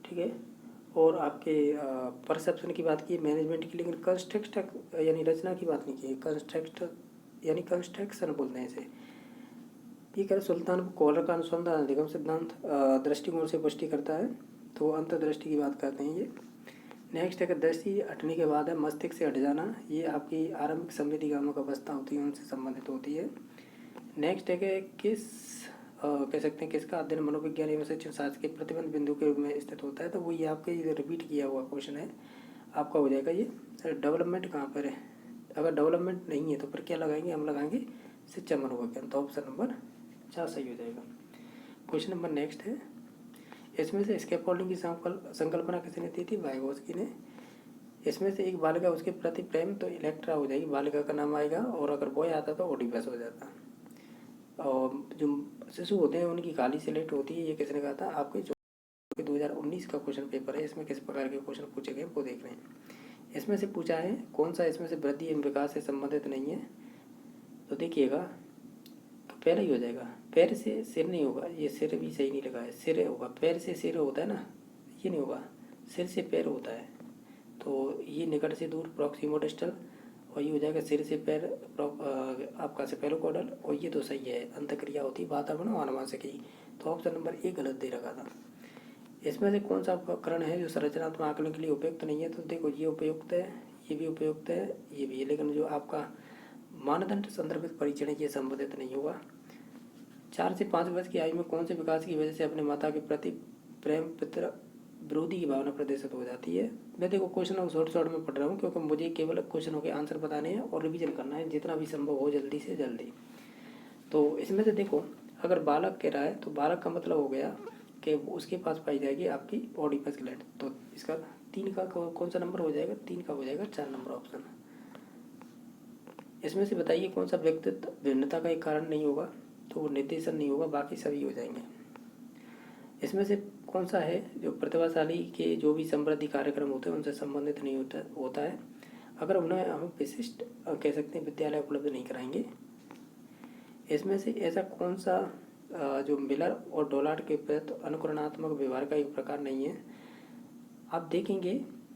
ठीक है, और आपके परसेप्शन की बात की है, मैनेजमेंट की, लेकिन कंस्ट्रक्ट यानी रचना की बात नहीं की है। कंस्ट्रक्ट यानी कंस्ट्रक्शन बोलते हैं इसे। ये कह सुल्तान कॉलर का अनुसंधान अधिगम सिद्धांत दृष्टिकोण से पुष्टि करता है। तो अंतर्दृष्टि की बात करते हैं ये। नेक्स्ट है कि दृष्टि हटने के बाद है मस्तिष्क से हट जाना, ये आपकी आरंभिक संवेदीगामक अवस्था होती है, उनसे संबंधित होती है। नेक्स्ट है कि किस कह सकते हैं किसका अध्ययन मनोविज्ञान एवं शिक्षण शास्त्र के प्रतिबंध बिंदु के रूप में स्थित होता है। तो वो ये आपके रिपीट किया हुआ क्वेश्चन है, आपका हो जाएगा ये डेवलपमेंट कहाँ पर है। अगर डेवलपमेंट नहीं है तो फिर क्या लगाएंगे, हम लगाएंगे शिक्षा मनोविज्ञान। तो ऑप्शन नंबर 4 सही हो जाएगा। क्वेश्चन नंबर नेक्स्ट है, इसमें से स्कैफोल्डिंग की संकल्पना किसने दी थी, वाइगोत्स्की ने। इसमें से एक बालिका उसके प्रति प्रेम, तो इलेक्ट्रा हो जाएगी, बालिका का नाम आएगा, और अगर बॉय आता तो ओडिपस हो जाता। और जो शिशु होते हैं उनकी खाली स्लेट होती है, ये किसने कहा था, आपके जो 2019 का क्वेश्चन पेपर है, इसमें किस प्रकार के क्वेश्चन पूछे गए वो देख रहे हैं। इसमें से पूछा है कौन सा इसमें से वृद्धि एवं विकास से संबंधित नहीं है। तो देखिएगा, तो पहले ही हो जाएगा, पैर से सिर नहीं होगा, ये सिर भी सही नहीं लगा है, सिर होगा, पैर से सिर होता है ना, ये नहीं होगा, सिर से पैर होता है। तो ये निकट से दूर प्रॉक्सिमो डिस्टल, और ये हो जाएगा सिर से पैर आपका सेफेलोकॉडल, और ये तो सही है, अंतक्रिया होती है वातावरण और अनुवांशिकी। तो ऑप्शन नंबर 1 गलत दे रखा था। इसमें से कौन सा उपकरण है जो संरचनात्मक आकलन के लिए उपयुक्त नहीं है। तो देखो ये उपयुक्त है, ये भी उपयुक्त है, ये भी है, लेकिन जो आपका मानदंड संदर्भित परीक्षण ये संबोधित नहीं होगा। 4 से 5 वर्ष की आयु में कौन से विकास की वजह से अपने माता के प्रति प्रेम पितृ विरोधी की भावना प्रदर्शित हो जाती है। मैं देखो क्वेश्चन शॉर्ट में पढ़ रहा हूँ, क्योंकि मुझे केवल क्वेश्चनों के आंसर बताने हैं और रिवीजन करना है जितना भी संभव हो जल्दी से जल्दी। तो इसमें से देखो, अगर बालक कह रहा है तो बालक का मतलब हो गया कि उसके पास पाई जाएगी आपकी ओडिपस ग्लैंड। तो इसका 3 का कौन सा नंबर हो जाएगा, 3 का हो जाएगा 4 नंबर ऑप्शन। इसमें से बताइए कौन सा व्यक्तित्व भिन्नता का एक कारण नहीं होगा। तो वो निर्देशन नहीं होगा, बाकी सभी हो जाएंगे। इसमें से कौन सा है जो प्रतिभाशाली के जो भी समृद्धि कार्यक्रम होते हैं उनसे संबंधित नहीं होता है, अगर उन्हें हम विशिष्ट कह सकते हैं विद्यालय उपलब्ध नहीं कराएंगे। इसमें से ऐसा कौन सा जो मिलर और डोलार्ड के प्रति अनुकरणात्मक व्यवहार का एक प्रकार नहीं है। आप देखेंगे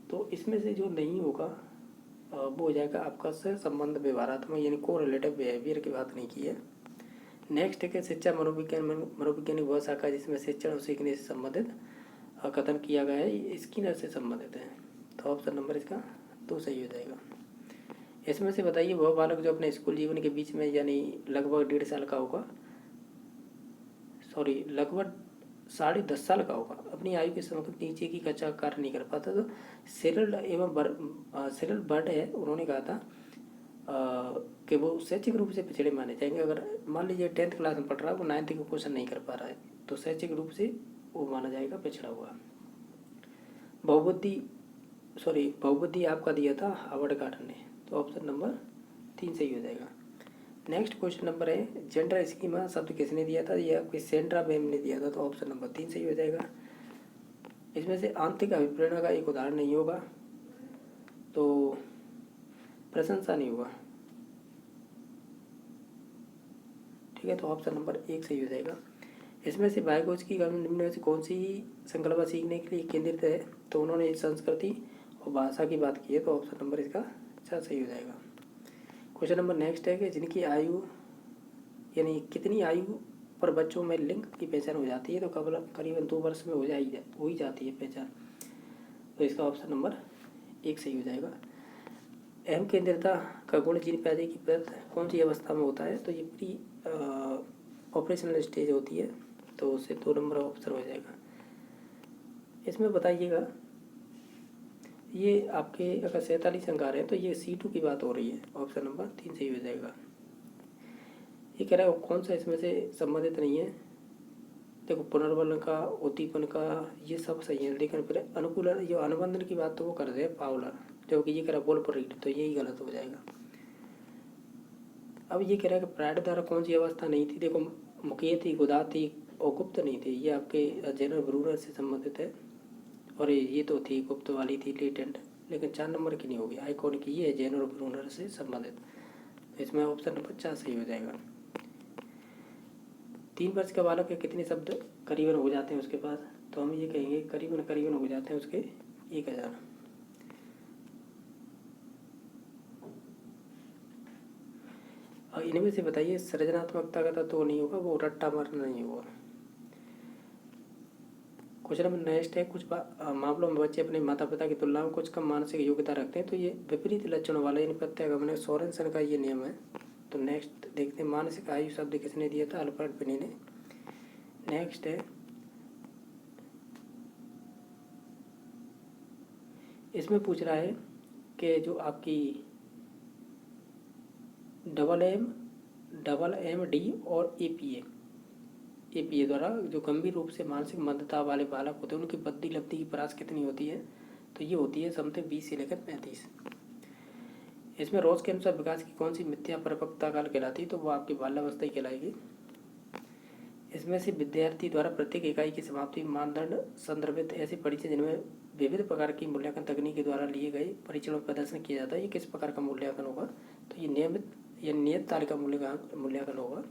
तो इसमें से जो नहीं होगा वो हो जाएगा आपका से संबंध व्यवहारात्मक, यानी को रिलेटिव बिहेवियर की बात नहीं की है। नेक्स्ट है कि शिक्षा मनोविज्ञानिक वह शाखा जिसमें शिक्षण और सीखने से संबंधित कथन किया गया है, स्किनर से संबंधित है। तो ऑप्शन नंबर इसका 2 सही हो जाएगा। इसमें से बताइए वह बालक जो अपने स्कूल जीवन के बीच में यानी लगभग 1.5 साल का होगा, सॉरी लगभग 10.5 साल का होगा, अपनी आयु के समकक्ष नीचे की कक्षा कार्य नहीं कर पाता। तो सिरल एवं सिरल बर्ड है, उन्होंने कहा था कि वो शैक्षिक रूप से पिछड़े माने जाएंगे। अगर मान लीजिए 10th क्लास में पढ़ रहा है, वो 9th का क्वेश्चन नहीं कर पा रहा है, तो शैक्षिक रूप से वो माना जाएगा पिछड़ा हुआ। बहुबुद्धि आपका दिया था हावर्ड गार्डन ने, तो ऑप्शन नंबर 3 सही हो जाएगा। नेक्स्ट क्वेश्चन नंबर है जेंडर स्कीमा शब्द किसने दिया था, ये आपके सेंड्रा मैम ने दिया था, तो ऑप्शन नंबर 3 सही हो जाएगा। इसमें से आंतरिक अभिप्रेरणा का एक उदाहरण नहीं होगा, तो प्रशंसा नहीं होगा, ठीक है, तो ऑप्शन नंबर 1 सही हो जाएगा। इसमें से वाइगोत्स्की की निम्न में से कौन सी संकल्पना सीखने के लिए केंद्रित है। तो उन्होंने संस्कृति और भाषा की बात की है, तो ऑप्शन नंबर इसका 4 सही हो जाएगा। क्वेश्चन नंबर नेक्स्ट है कि जिनकी आयु यानी कितनी आयु पर बच्चों में लिंग की पहचान हो जाती है। तो करीबन 2 वर्ष में हो ही जाती है पहचान, तो इसका ऑप्शन नंबर 1 सही हो जाएगा। अहम केंद्रिता का गुण जीन पैदा की कौन सी अवस्था में होता है। तो ये प्री ऑपरेशनल स्टेज होती है, तो उससे 2 नंबर ऑप्शन हो जाएगा। इसमें बताइएगा ये आपके अगर 47 अंगार है तो ये C2 की बात हो रही है, ऑप्शन नंबर 3 सही हो जाएगा। ये कह रहा है कौन सा इसमें से संबंधित नहीं है। देखो पुनर्वलन का, उद्दीपन का, ये सब सही है, लेकिन फिर अनुकूल जो अनुबंधन की बात तो वो कर रहे हैं पावलर, जबकि ये कह रहा बोल पर रीड, तो यही गलत हो जाएगा। अब ये कह रहा है कि प्राइड द्वारा कौन सी अवस्था नहीं थी। देखो, मुखिया थी, गुदा थी और गुप्त नहीं थी। ये आपके जेनर ब्रूनर से संबंधित है। और ये तो थी गुप्त वाली थी, लेटेंट, लेकिन 4 नंबर की नहीं होगी। आइकॉनिक ये है जेनर ब्रूनर से संबंधित। तो इसमें ऑप्शन नंबर 4 सही हो जाएगा। 3 वर्ष के बालक के कितने शब्द करीबन हो जाते हैं उसके पास, तो हम ये कहेंगे करीबन करीबन हो जाते हैं उसके 1000। और इनमें से बताइए सृजनात्मकता का तो नहीं होगा, वो रट्टा मारना नहीं होगा। क्वेश्चन नंबर नेक्स्ट है, कुछ मामलों में बच्चे अपने माता पिता की तुलना में कुछ कम मानसिक योग्यता रखते हैं, तो ये विपरीत लक्षणों वाला इन प्रत्यागमन सोरेनसन का ये नियम है। तो नेक्स्ट देखते हैं, मानसिक आयु शब्द किसने दिया था, अल्फ्रेड बिनी ने। नेक्स्ट है, इसमें पूछ रहा है कि जो आपकी डबल एम डी और एपीए द्वारा जो गंभीर रूप से मानसिक मंदता वाले बालक होते हैं उनकी बद्धी लब्धि की परास कितनी होती है, तो ये होती है समथिंग 20 से लेकर 35। इसमें रोज के अनुसार विकास की कौन सी मिथ्या परिपक्वता काल कहलाती है, तो वो आपकी बाल्यावस्था ही कहलाएगी। इसमें से विद्यार्थी द्वारा प्रत्येक इकाई की समाप्ति मानदंड संदर्भित ऐसे परिचय जिनमें विविध प्रकार की मूल्यांकन तकनीक के द्वारा लिए गए परीक्षणों पर प्रदर्शन किया जाता है, ये किस प्रकार का मूल्यांकन होगा, तो ये नियत तालिका मूल्यांकन होगा।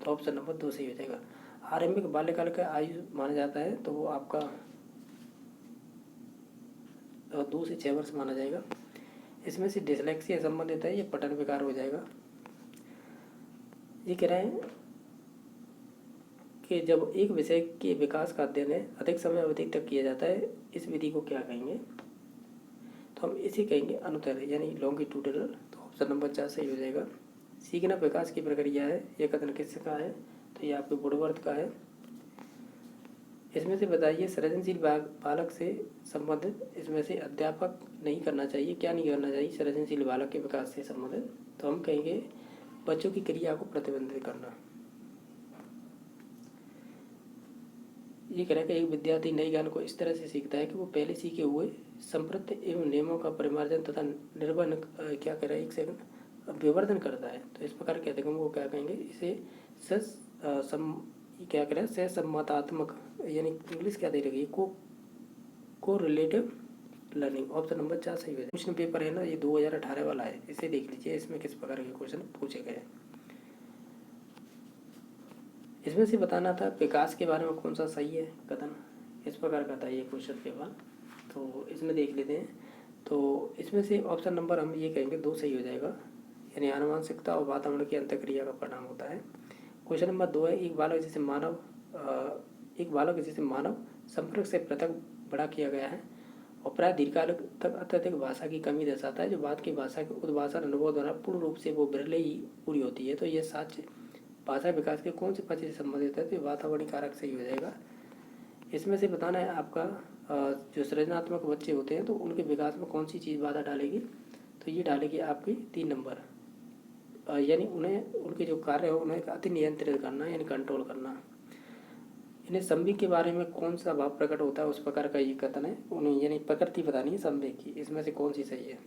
तो ऑप्शन नंबर 2 सही हो जाएगा। आरंभिक बाल्यकाल का आयु माना जाता है, तो वो आपका 2 से 6 वर्ष माना जाएगा। इसमें से डिसलेक्सिया संबंधित है, ये पठन विकार हो जाएगा। ये कह रहे हैं कि जब एक विषय के विकास का अध्ययन है अधिक समय अवधि तक किया जाता है, इस विधि को क्या कहेंगे, तो हम इसे कहेंगे अनुदैर्घ्य यानी लॉन्गिट्यूडनल। तो ऑप्शन नंबर 4 सही हो जाएगा। सीखना विकास की प्रक्रिया है, यह कथन किसका है, तो ये आपके वुडवर्थ का है। इसमें से बताइए सृजनशील बालक से संबंधित, इसमें से अध्यापक नहीं करना चाहिए, क्या नहीं करना चाहिए सृजनशील बालक के विकास से संबंधित, तो हम कहेंगे बच्चों की क्रिया को प्रतिबंधित करना। ये कह रहा है कि एक विद्यार्थी नई ज्ञान को इस तरह से सीखता है कि वो पहले सीखे हुए संप्रत्य एवं नियमों का परिमार्जन तथा निर्वहन क्या कह रहा है, एक सेकंड, विवर्धन करता है। तो इस प्रकार के अध्ययन को क्या कहेंगे, इसे क्या कह रहा है सहसम्मतात्मक, यानी इंग्लिश क्या दे रही है, को रिलेटिव लर्निंग। ऑप्शन नंबर 4 सही हो जाए। क्वेश्चन पेपर है ना, ये 2018 वाला है, इसे देख लीजिए, इसमें किस प्रकार के क्वेश्चन पूछे गए। इसमें से बताना था विकास के बारे में कौन सा सही है कथन, इस प्रकार का था ये क्वेश्चन पेपर। तो इसमें देख लेते हैं। तो इसमें से ऑप्शन नंबर हम ये कहेंगे 2 सही हो जाएगा, यानी आनुवंशिकता और वातावरण की अंतःक्रिया का परिणाम होता है। क्वेश्चन नंबर 2 है, एक बालक जिसे मानव संपर्क से पृथक बड़ा किया गया है और प्राय दीर्घकाल तक अत्यधिक भाषा की कमी दर्शाता है, जो बाद की भाषा के उद्भाषण अनुभव द्वारा पूर्ण रूप से वो बिरले ही पूरी होती है। तो ये साक्ष्य भाषा विकास के कौन से पक्ष से संबंधित है, तो वातावरणीय कारक सही हो जाएगा। इसमें से बताना है आपका जो सृजनात्मक बच्चे होते हैं तो उनके विकास में कौन सी चीज़ बाधा डालेगी, तो ये डालेगी आपकी 3 नंबर, यानी उन्हें उनके जो कार्य हो उन्हें अति नियंत्रित करना, यानी कंट्रोल करना। इन्हें संवेग के बारे में कौन सा भाव प्रकट होता है, उस प्रकार का ये कथन है, उन्हें यानी प्रकृति बतानी है संवेग की। इसमें से कौन सी सही है,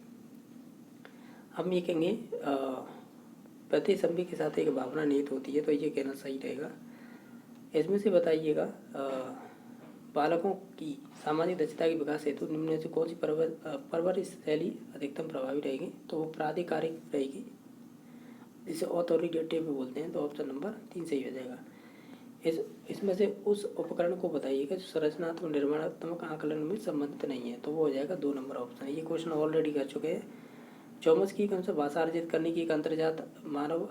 हम ये कहेंगे प्रति संवेग के साथ एक भावना निहित होती है, तो ये कहना सही रहेगा। इसमें से बताइएगा बालकों की सामाजिक दक्षता के विकास हेतु निम्न में से कौन सी परवरिश शैली अधिकतम प्रभावी रहेगी, तो वो प्राधिकारिक रहेगी, जिसे ऑथोरिटेटिव भी बोलते हैं। तो ऑप्शन नंबर 3 सही हो जाएगा। इसमें से उस उपकरण को बताइएगा जो संरचनात्मक निर्माणात्मक आकलन में संबंधित नहीं है, तो वो हो जाएगा 2 नंबर ऑप्शन। ये क्वेश्चन ऑलरेडी कर चुके हैं। चौमस्की के अनुसार भाषा अर्जित करने की एक अंतर्जात मानव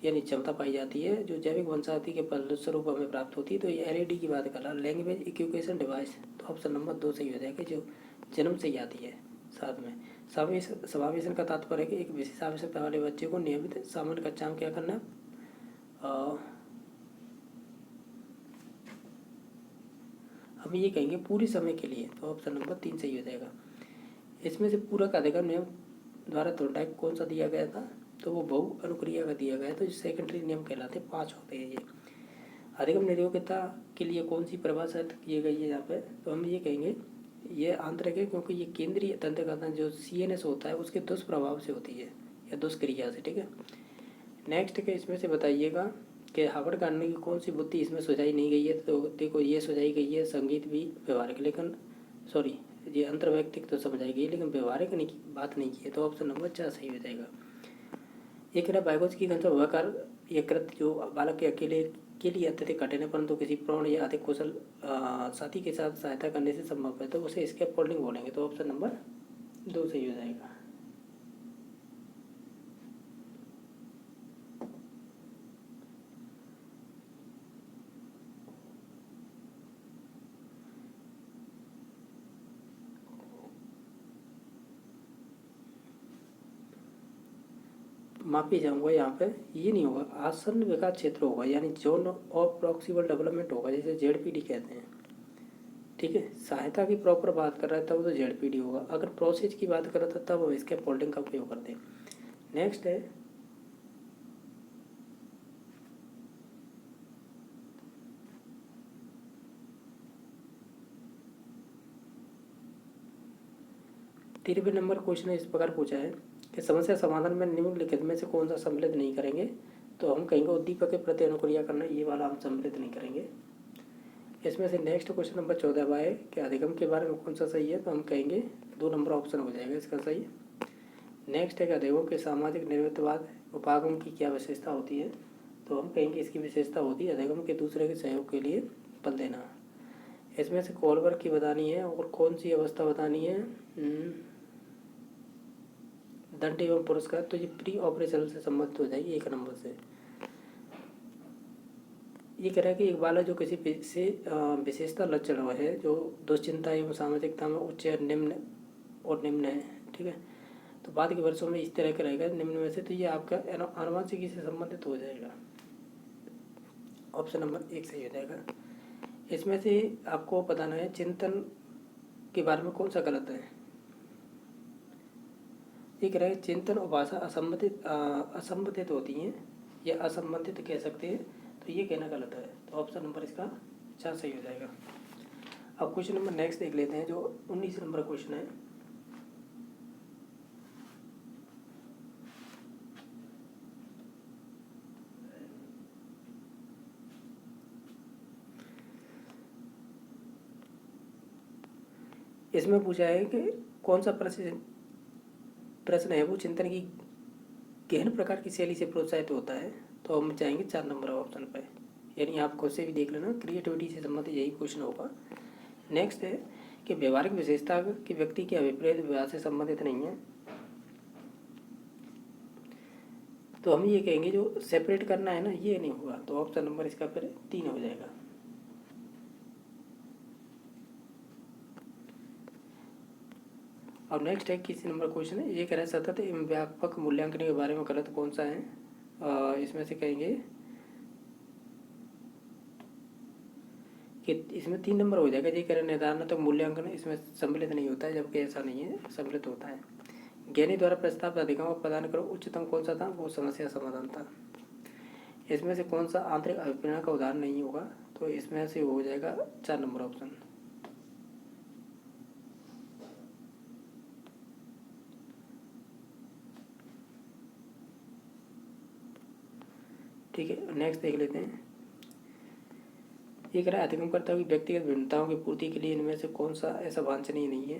यानी क्षमता पाई जाती है जो जैविक वंशावली के फलस्वरूप हमें प्राप्त होती है, तो ये एलईडी की बात कर रहा है, लैंग्वेज इक्विकेशन डिवाइस। तो ऑप्शन नंबर 2 सही हो जाएगा, जो जन्म से ही आती है। साथ में समावेशन का तात्पर्य है कि एक विशेष आवश्यकता वाले बच्चे को नियमित सामान्य कक्षा में क्या करना, हम ये कहेंगे पूरी समय के लिए। तो ऑप्शन नंबर 3 सही हो जाएगा। इसमें से पूरक अधिगम नियम द्वारा थोर्नडाइक कौन सा दिया गया था, तो वो बहु अनुक्रिया का दिया गया है, तो सेकेंडरी नियम कहलाते हैं, 5 होते हैं ये। अधिगम नियोग्यता के लिए कौन सी परिभाषित की गई है यहाँ पे, तो हम ये कहेंगे ये आंतरिक है, क्योंकि ये केंद्रीय तंत्र का जो CNS होता है उसके दुष्प्रभाव से होती है या दुष्क्रिया से, ठीक है। नेक्स्ट के इसमें से बताइएगा कि हार्वर्ड गार्डनर की कौन सी बुद्धि इसमें सुझाई नहीं गई है। तो देखो ये सुझाई गई है संगीत भी व्यवहारिक, लेकिन सॉरी ये अंतर्वैयक्तिक तो समझाई गई लेकिन व्यवहारिक नहीं बात नहीं की है। तो ऑप्शन नंबर 4 सही हो जाएगा। एक है बाइकोज घनत्व भवाकार यह कृत्य जो बालक के अकेले के लिए अत्यधिक कठिन है परंतु किसी प्रौढ़ या अधिक कुशल साथी के साथ सहायता करने से संभव है, तो उसे स्कैफोल्डिंग बोलेंगे। तो ऑप्शन नंबर 2 सही हो जाएगा। माफी चाहूँगा यहाँ पे ये नहीं होगा, आसन्न विकास क्षेत्र होगा यानी जोन ऑफ प्रॉक्सिमल डेवलपमेंट होगा, जैसे जेडपीडी कहते हैं। ठीक है, सहायता की प्रॉपर बात कर रहा है तब तो जेडपीडी होगा, अगर प्रोसेस की बात कर रहा था तब हम इसके फोल्डिंग का उपयोग करते हैं। नेक्स्ट है तिरपन नंबर क्वेश्चन इस प्रकार पूछा है कि समस्या समाधान में निम्नलिखित में से कौन सा सम्मिलित नहीं करेंगे। तो हम कहेंगे उद्दीपक के प्रति अनुक्रिया करना, ये वाला हम सम्मिलित नहीं करेंगे। इसमें से नेक्स्ट क्वेश्चन नंबर 14 है कि अधिगम के बारे में कौन सा सही है। तो हम कहेंगे 2 नंबर ऑप्शन हो जाएगा इसका सही। नेक्स्ट है कि अधिगम के सामाजिक निर्मितवाद उपागम की क्या विशेषता होती है। तो हम कहेंगे इसकी विशेषता होती है अधिगम के दूसरे के सहयोग के लिए बल देना। इसमें से कोलबर्ग की बतानी है और कौन सी अवस्था बतानी है, दंड एवं पुरस्कार। तो ये प्री ऑपरेशनल से संबंधित हो जाएगी 1 नंबर से। ये कह रहा है कि एक बालक जो किसी से विशेषता लक्षण है जो दुश्चिंता एवं सामाजिकता में उच्च निम्न और निम्न है, ठीक है, तो बाद के वर्षों में इस तरह का रहेगा निम्न में से, तो ये आपका आनुवंशिकी से संबंधित हो जाएगा। ऑप्शन नंबर 1 सही हो जाएगा। इसमें से आपको बताना है चिंतन के बारे में कौन सा गलत है। ये कह रहा है चिंतन और भाषा असंबंधित होती हैं या असंबंधित कह सकते हैं, तो ये कहना गलत है। तो ऑप्शन नंबर इसका 4 सही हो जाएगा। अब क्वेश्चन नंबर नेक्स्ट देख लेते हैं जो 19 नंबर क्वेश्चन है। इसमें पूछा है कि कौन सा प्रश्न है वो चिंतन की गहन प्रकार की शैली से प्रोत्साहित होता है। तो हम चाहेंगे 4 नंबर ऑप्शन पर, यानी आप खुद से भी देख लेना क्रिएटिविटी से संबंधित यही क्वेश्चन होगा। नेक्स्ट है कि व्यवहारिक विशेषता की व्यक्ति के अभिप्रेत व्यवहार से संबंधित नहीं है। तो हम ये कहेंगे जो सेपरेट करना है ना ये नहीं होगा, तो ऑप्शन नंबर इसका फिर 3 हो जाएगा। अब नेक्स्ट है किसी नंबर क्वेश्चन है, ये कह रहा है सतत एवं व्यापक मूल्यांकन के बारे में गलत कौन सा है। इसमें से कहेंगे कि इसमें 3 नंबर हो जाएगा। ये कह रहे हैं निर्धारणात्मक मूल्यांकन इसमें सम्मिलित नहीं होता है, जबकि ऐसा नहीं है, सम्मिलित होता है। ज्ञानी द्वारा प्रस्ताव अधिगम प्रदान करो उच्चतम कौन सा था, वो समस्या समाधान था। इसमें से कौन सा आंतरिक अभिप्रेरणा का उदाहरण नहीं होगा, तो इसमें से हो जाएगा 4 नंबर ऑप्शन। ठीक है, नेक्स्ट देख लेते हैं। ये कह रहा है अधिगमकर्ता की व्यक्तिगत भिन्नताओं की पूर्ति के लिए इनमें से कौन सा ऐसा वांछनीय नहीं है।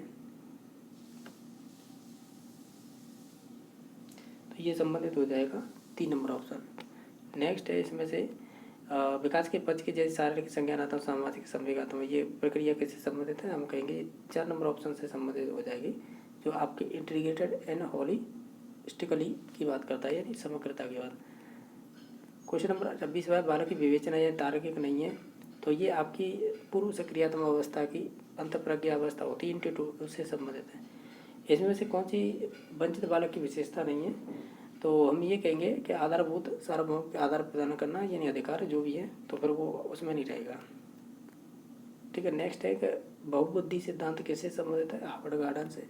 तो ये संबंधित हो जाएगा 3 नंबर ऑप्शन। नेक्स्ट है इसमें से विकास के पक्ष के जैसे शारीरिक संज्ञानात्मक सामाजिक संवेगात्मक ये प्रक्रिया किससे संबंधित है। हम कहेंगे 4 नंबर ऑप्शन से संबंधित हो जाएगी, जो आपके इंटीग्रेटेड एंड होलिस्टिकली की बात करता है, यानी समग्रता की बात। क्वेश्चन नंबर 26 बालक की विवेचना या तार्किक नहीं है। तो ये आपकी पूर्व सक्रियात्मक अवस्था की अंतःप्रज्ञा अवस्था होती है, इंस्टीट्यूट से संबंधित है। इसमें से कौन सी वंचित बालक की विशेषता नहीं है। तो हम ये कहेंगे कि आधारभूत सार्वभौम के आधार प्रदान करना यानी अधिकार जो भी है, तो फिर वो उसमें नहीं रहेगा। ठीक है, नेक्स्ट है कि बहुबुद्धि सिद्धांत किससे संबंधित है, हार्वर्ड गार्डन से।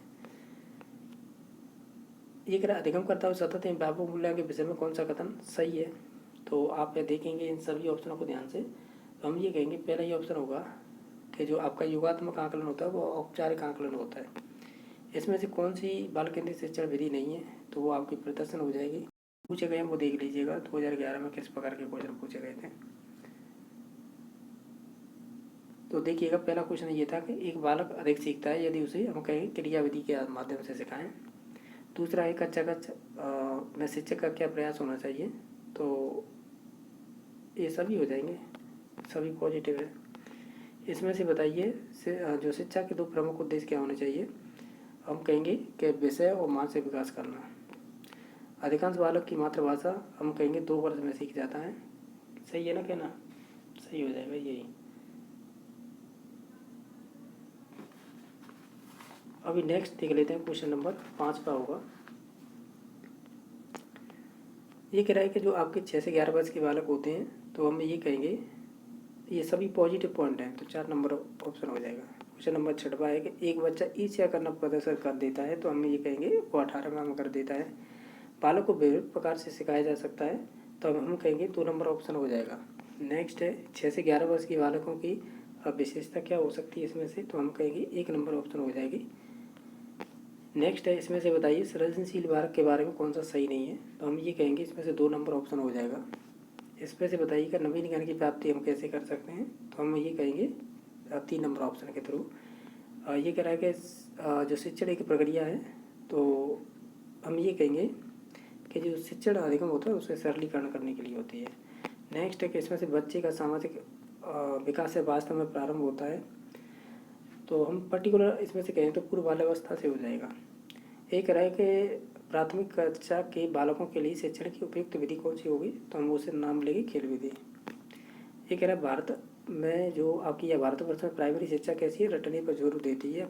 ये कह रहा अधिगम करता हुआ सतत एवं व्यापक मूल्यांकन के विषय में कौन सा कथन सही है। तो आप ये देखेंगे इन सभी ऑप्शनों को ध्यान से, तो हम ये कहेंगे पहला ही ऑप्शन होगा कि जो आपका योगात्मक आकलन होता है वो औपचारिक आकलन होता है। इसमें से कौन सी बाल केंद्रित शिक्षण विधि नहीं है, तो वो आपकी प्रदर्शन हो जाएगी। पूछे गए हैं वो देख लीजिएगा। 2011 में किस प्रकार के क्वेश्चन पूछे गए थे। तो देखिएगा, पहला क्वेश्चन ये था कि एक बालक अधिक सीखता है यदि उसे हम कहें क्रियाविधि के माध्यम से सिखाएं। दूसरा है कक्षा में शिक्षक का क्या प्रयास होना चाहिए। तो ये सभी हो जाएंगे, सभी पॉजिटिव है। इसमें से बताइए जो शिक्षा के दो प्रमुख उद्देश्य क्या होने चाहिए। हम कहेंगे कि विषय और मानसिक विकास करना। अधिकांश बालक की मातृभाषा हम कहेंगे 2 वर्ष में सीख जाता है। सही है ना कहना, सही हो जाएगा यही। अभी नेक्स्ट देख लेते हैं, क्वेश्चन नंबर 5 का होगा। ये कह रहा है कि जो आपके 6 से 11 वर्ष के बालक होते हैं तो हम ये कहेंगे ये सभी पॉजिटिव पॉइंट हैं, तो 4 नंबर ऑप्शन हो जाएगा। क्वेश्चन नंबर 6 है कि एक बच्चा ईर्ष्या करना प्रदर्शन कर देता है तो हम ये कहेंगे वो 18 काम कर देता है। बालक को विभिन्न प्रकार से सिखाया जा सकता है तो हम कहेंगे 2 नंबर ऑप्शन हो जाएगा। नेक्स्ट है 6 से 11 वर्ष के बालकों की विशेषता क्या हो सकती है इसमें से, तो हम कहेंगे 1 नंबर ऑप्शन हो जाएगी। नेक्स्ट है इसमें से बताइए सृजनशील बालक के बारे में कौन सा सही नहीं है, तो हम ये कहेंगे इसमें से 2 नंबर ऑप्शन हो जाएगा। इसमें से बताइए कि नवीन ज्ञान की प्राप्ति हम कैसे कर सकते हैं, तो हम ये कहेंगे 3 नंबर ऑप्शन के थ्रू। ये कह रहा है कि जो शिक्षण की प्रक्रिया है तो हम ये कहेंगे कि जो शिक्षण अधिगम होता है उसे सरलीकरण करने के लिए होती है। नेक्स्ट है कि इसमें से बच्चे का सामाजिक विकास से वास्तव में प्रारंभ होता है, तो हम पर्टिकुलर इसमें से कहें तो पूर्व बाल्यावस्था से हो जाएगा। एक रहा है कि प्राथमिक कक्षा के बालकों के लिए शिक्षण की उपयुक्त विधि कौन सी होगी, तो हम उसे नाम लेंगे खेल विधि। ये कह रहा है भारत में जो आपकी या भारतवर्ष में प्राइमरी शिक्षा कैसी है, रटने पर जोर देती है,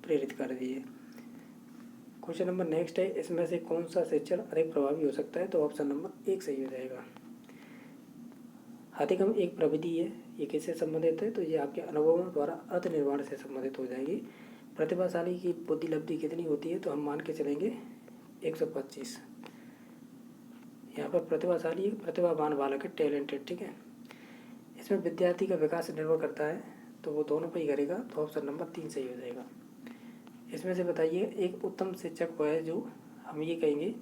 प्रेरित कर रही है। क्वेश्चन नंबर नेक्स्ट है इसमें से कौन सा शिक्षण अधिक प्रभावी हो सकता है, तो ऑप्शन नंबर 1 सही हो जाएगा। अधिगम एक प्रविधि है, ये किससे संबंधित है, तो ये आपके अनुभवों द्वारा अर्थ निर्माण से संबंधित हो जाएगी। प्रतिभाशाली की बुद्धि लब्धि कितनी होती है, तो हम मान के चलेंगे 125। यहाँ पर प्रतिभाशाली प्रतिभावान बालक है, टैलेंटेड, ठीक है। इसमें विद्यार्थी का विकास निर्भर करता है तो वो दोनों पर ही करेगा, तो ऑप्शन नंबर 3 सही हो जाएगा। इसमें से बताइए एक उत्तम शिक्षक वो है जो हम ये कहेंगे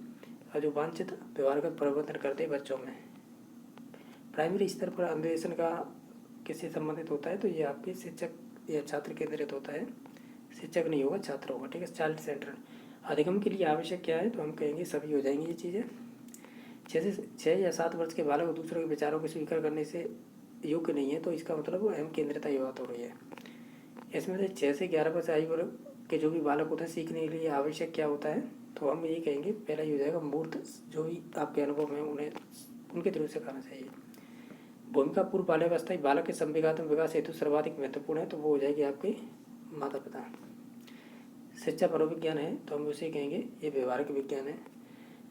जो वांछित व्यवहार का प्रबंधन करते हैं बच्चों में। प्राइमरी स्तर पर अन्वेषण का किससे संबंधित होता है, तो ये आपके शिक्षक या छात्र केंद्रित होता है, शिक्षक नहीं होगा छात्र होगा, ठीक है, चाइल्ड सेंटर। अधिगम के लिए आवश्यक क्या है, तो हम कहेंगे सभी हो जाएंगी ये चीज़ें। 6 या 7 वर्ष के बालक दूसरों के विचारों को स्वीकार करने से योग्य नहीं है, तो इसका मतलब अहम केंद्रिता ये बात हो रही है। इसमें से 6 से 11 वर्ष आयु वर्ग के जो भी बालक होते हैं सीखने के लिए आवश्यक क्या होता है, तो हम ये कहेंगे पहला ये हो जाएगा मूर्त, जो भी आपके अनुभव में उन्हें उनके थ्रू सिखाना चाहिए। भूमिका पूर्व बाल्यावस्था बालक के संवेगात्मक विकास हेतु सर्वाधिक महत्वपूर्ण है, तो वो हो जाएगी आपके माता पिता। शिक्षा मनोविज्ञान है तो हम उसे कहेंगे ये व्यवहारिक विज्ञान है।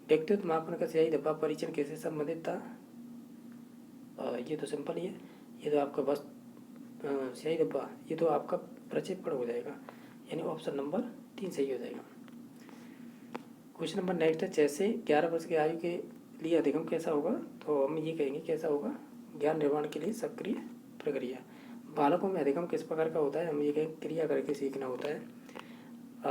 व्यक्तित्व मापन का स्याही धब्बा परीक्षण कैसे संबंधित था, ये तो सिंपल ही है, ये तो आपका बस स्याही धब्बा ये तो आपका प्रक्षेपण हो जाएगा, यानी ऑप्शन नंबर 3 सही हो जाएगा। क्वेश्चन नंबर नेक्स्ट है 6 से 11 वर्ष की आयु के लिए अधिगम कैसा होगा, तो हम ये कहेंगे कैसा होगा, ज्ञान निर्माण के लिए सक्रिय प्रक्रिया। बालकों में अधिगम किस प्रकार का होता है, हम ये कहेंगे क्रिया करके सीखना होता है।